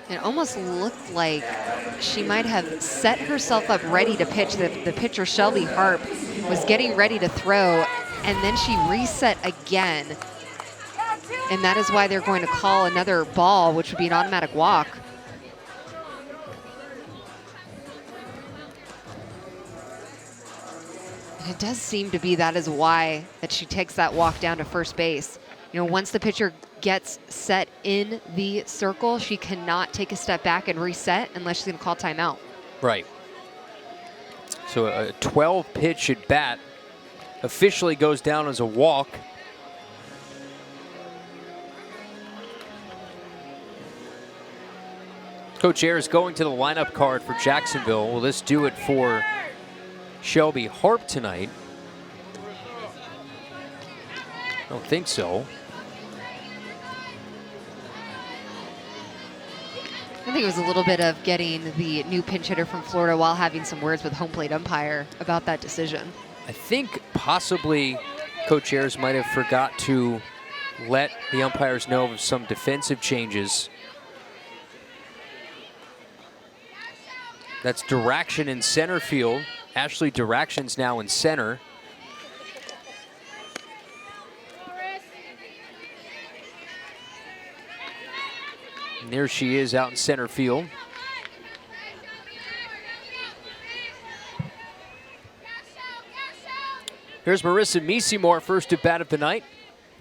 It almost looked like she might have set herself up ready to pitch. The pitcher, Shelby Harp, was getting ready to throw, and then she reset again. And that is why they're going to call another ball, which would be an automatic walk. And it does seem to be that is why that she takes that walk down to first base. You know, once the pitcher gets set in the circle, she cannot take a step back and reset unless she's going to call timeout. Right. So a 12-pitch at bat officially goes down as a walk. Coach Ayers going to the lineup card for Jacksonville. Will this do it for Shelby Harp tonight? I don't think so. I think it was a little bit of getting the new pinch hitter from Florida while having some words with home plate umpire about that decision. I think possibly Coach Ayers might have forgot to let the umpires know of some defensive changes. That's Direction in center field. Ashley Direction's now in center. And there she is out in center field. Here's Marissa Meesemore, first at bat of the night.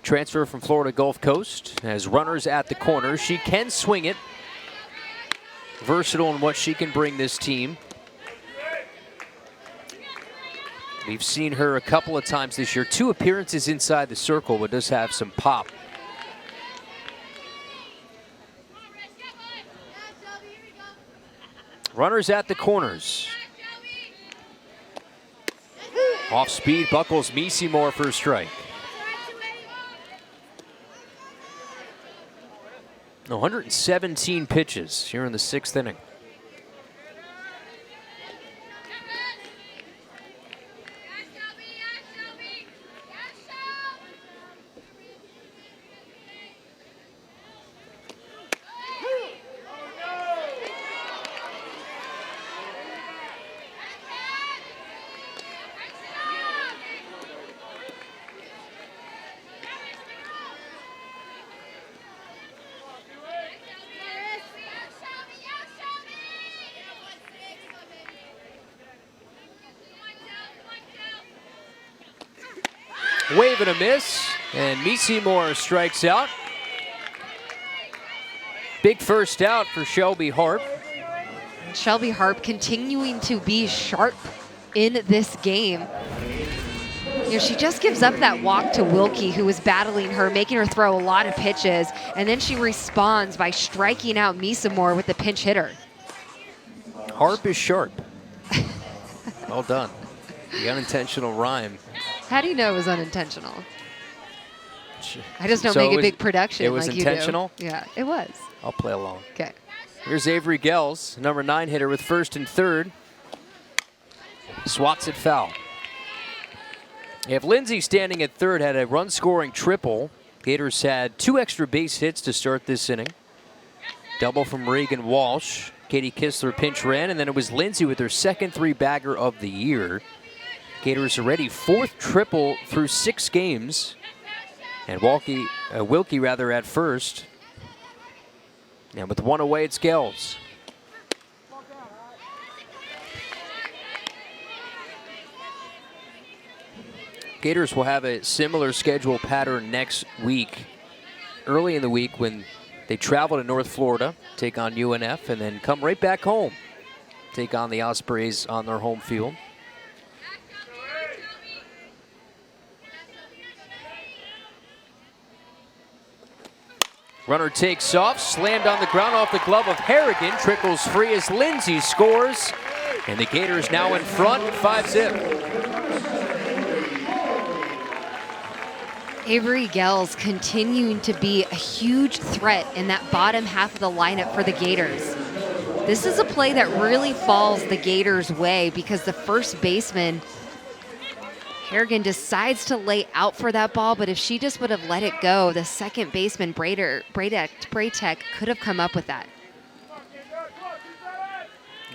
Transfer from Florida Gulf Coast. Has runners at the corner. She can swing it. Versatile in what she can bring this team. We've seen her a couple of times this year. 2 appearances inside the circle, but does have some pop. Runners at the corners. Off speed, buckles Meesemore for a strike. 117 pitches here in the 6th inning. Wave and a miss, and Meesemore strikes out. Big first out for Shelby Harp. Shelby Harp continuing to be sharp in this game. You know, she just gives up that walk to Wilkie, who was battling her, making her throw a lot of pitches, and then she responds by striking out Meesemore with the pinch hitter. Harp is sharp. Well done. The unintentional rhyme. How do you know it was unintentional? I just don't So make it a was- big production it was like you do. intentional? Yeah, it was. I'll play along. Okay. Here's Avery Gels, number 9 hitter with first and third. Swats it foul. You have Lindsay standing at third, had a run-scoring triple. Gators had 2 extra base hits to start this inning. Double from Reagan Walsh. Katie Kistler pinch ran, and then it was Lindsay with her second 3-bagger of the year. Gators already 4th triple through 6 games. And Wilkie at first. And with 1 away, it's Gels. Gators will have a similar schedule pattern next week. Early in the week when they travel to North Florida, take on UNF, and then come right back home. Take on the Ospreys on their home field. Runner takes off, slammed on the ground off the glove of Harrigan, trickles free as Lindsay scores, and the Gators now in front, 5-zip. Avery Gels continuing to be a huge threat in that bottom half of the lineup for the Gators. This is a play that really falls the Gators' way because the first baseman, Harrigan, decides to lay out for that ball, but if she just would have let it go, the second baseman, Braytek, could have come up with that.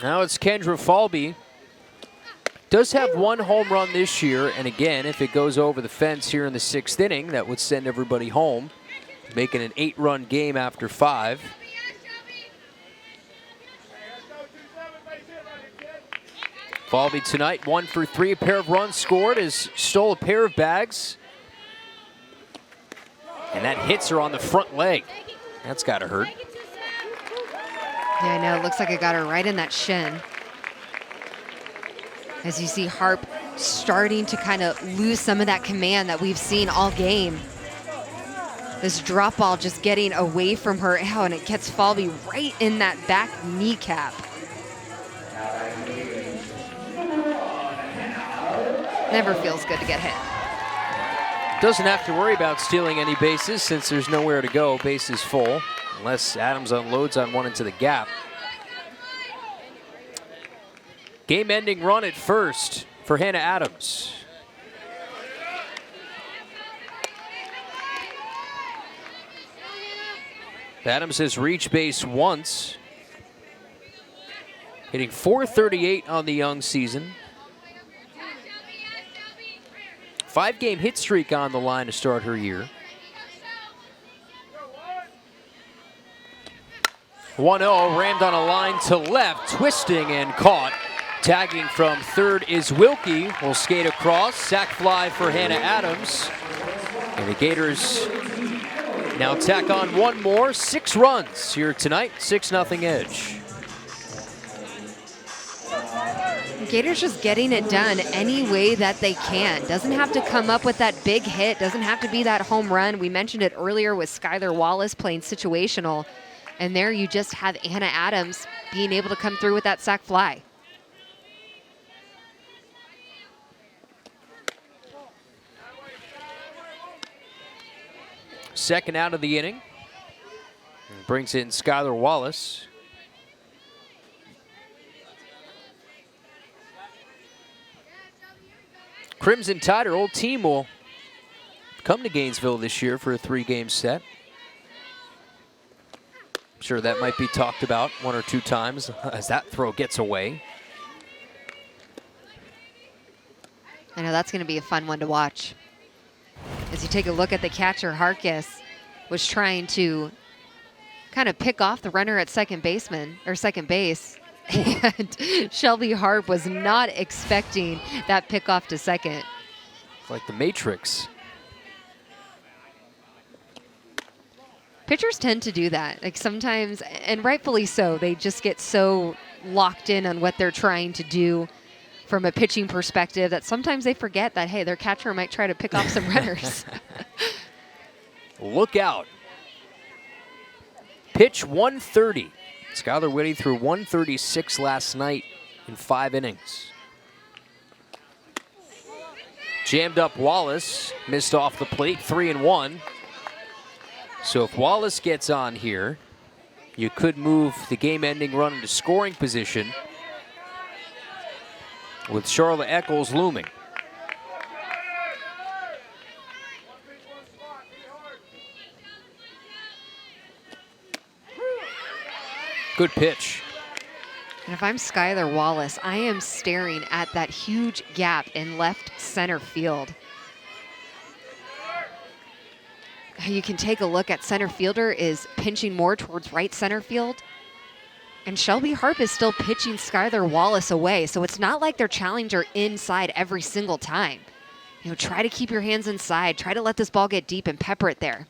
Now it's Kendra Falby. Does have 1 home run this year, and again, if it goes over the fence here in the 6th inning, that would send everybody home, making an 8-run game after 5. Falby tonight, 1 for 3, a pair of runs scored, has stole a pair of bags. And that hits her on the front leg. That's got to hurt. Yeah, I know. It looks like it got her right in that shin. As you see Harp starting to kind of lose some of that command that we've seen all game. This drop ball just getting away from her. Oh, and it gets Falvey right in that back kneecap. Never feels good to get hit. Doesn't have to worry about stealing any bases since there's nowhere to go. Bases full, unless Adams unloads on one into the gap. Game-ending run at first for Hannah Adams. Adams has reached base once, hitting .438 on the young season. 5-game hit streak on the line to start her year. 1-0, rammed on a line to left, twisting and caught. Tagging from third is Wilkie. Will skate across. Sac fly for Hannah Adams. And the Gators now tack on one more. 6 runs here tonight. 6-0 Edge. Gators just getting it done any way that they can. Doesn't have to come up with that big hit. Doesn't have to be that home run. We mentioned it earlier with Skylar Wallace playing situational. And there you just have Hannah Adams being able to come through with that sac fly. Second out of the inning. Brings in Skylar Wallace. Crimson Tide, our old team, will come to Gainesville this year for a 3-game set. I'm sure that might be talked about 1 or 2 times as that throw gets away. I know that's going to be a fun one to watch. As you take a look at the catcher, Harkis was trying to kind of pick off the runner at second base. And Shelby Harp was not expecting that pickoff to second. It's like the Matrix. Pitchers tend to do that. Like sometimes, and rightfully so, they just get so locked in on what they're trying to do from a pitching perspective that sometimes they forget that, hey, their catcher might try to pick off some runners. Look out. Pitch 130. Skylar Whitty threw 136 last night in 5 innings. Jammed up Wallace, missed off the plate, 3-1. So if Wallace gets on here, you could move the game-ending run into scoring position with Charlotte Eccles looming. Good pitch. And if I'm Skylar Wallace, I am staring at that huge gap in left center field. You can take a look at center fielder is pinching more towards right center field. And Shelby Harp is still pitching Skylar Wallace away. So it's not like they're challenger inside every single time. You know, try to keep your hands inside. Try to let this ball get deep and pepper it there.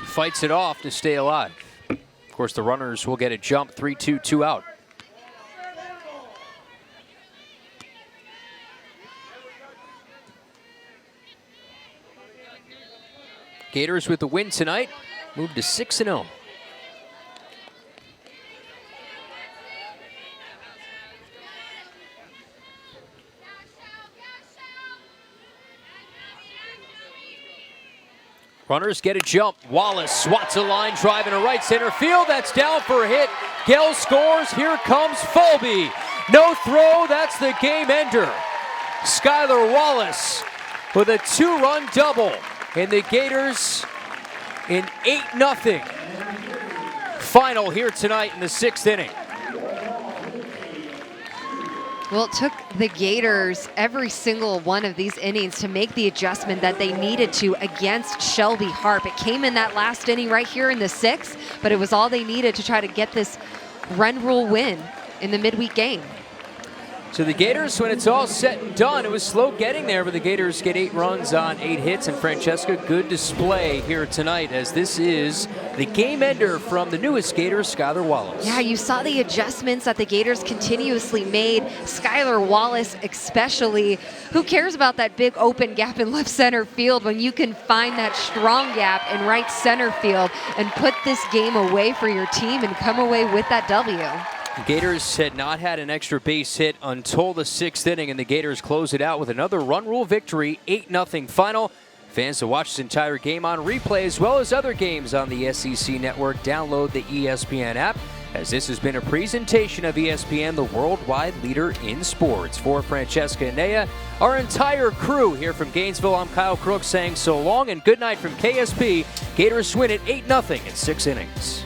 Fights it off to stay alive. Of course, the runners will get a jump, 3-2, 2 out. Gators with the win tonight, move to 6-0. Runners get a jump. Wallace swats a line, driving to right center field. That's down for a hit. Gell scores. Here comes Fulby. No throw. That's the game ender. Skylar Wallace with a 2-run double. And the Gators in 8-0 final here tonight in the 6th inning. Well, it took the Gators every single one of these innings to make the adjustment that they needed to against Shelby Harp. It came in that last inning right here in the 6th, but it was all they needed to try to get this run rule win in the midweek game. So the Gators, when it's all said and done, it was slow getting there, but the Gators get 8 runs on 8 hits. And Francesca, good display here tonight, as this is the game ender from the newest Gator, Skylar Wallace. Yeah, you saw the adjustments that the Gators continuously made. Skylar Wallace especially. Who cares about that big open gap in left center field when you can find that strong gap in right center field and put this game away for your team and come away with that W. The Gators had not had an extra base hit until the 6th inning, and the Gators close it out with another run rule victory, 8-0 final. Fans to watch this entire game on replay as well as other games on the SEC Network, download the ESPN app, as this has been a presentation of ESPN, the worldwide leader in sports. For Francesca and Naya, our entire crew here from Gainesville, I'm Kyle Crooks saying so long and good night from KSP. Gators win it 8-0 in 6 innings.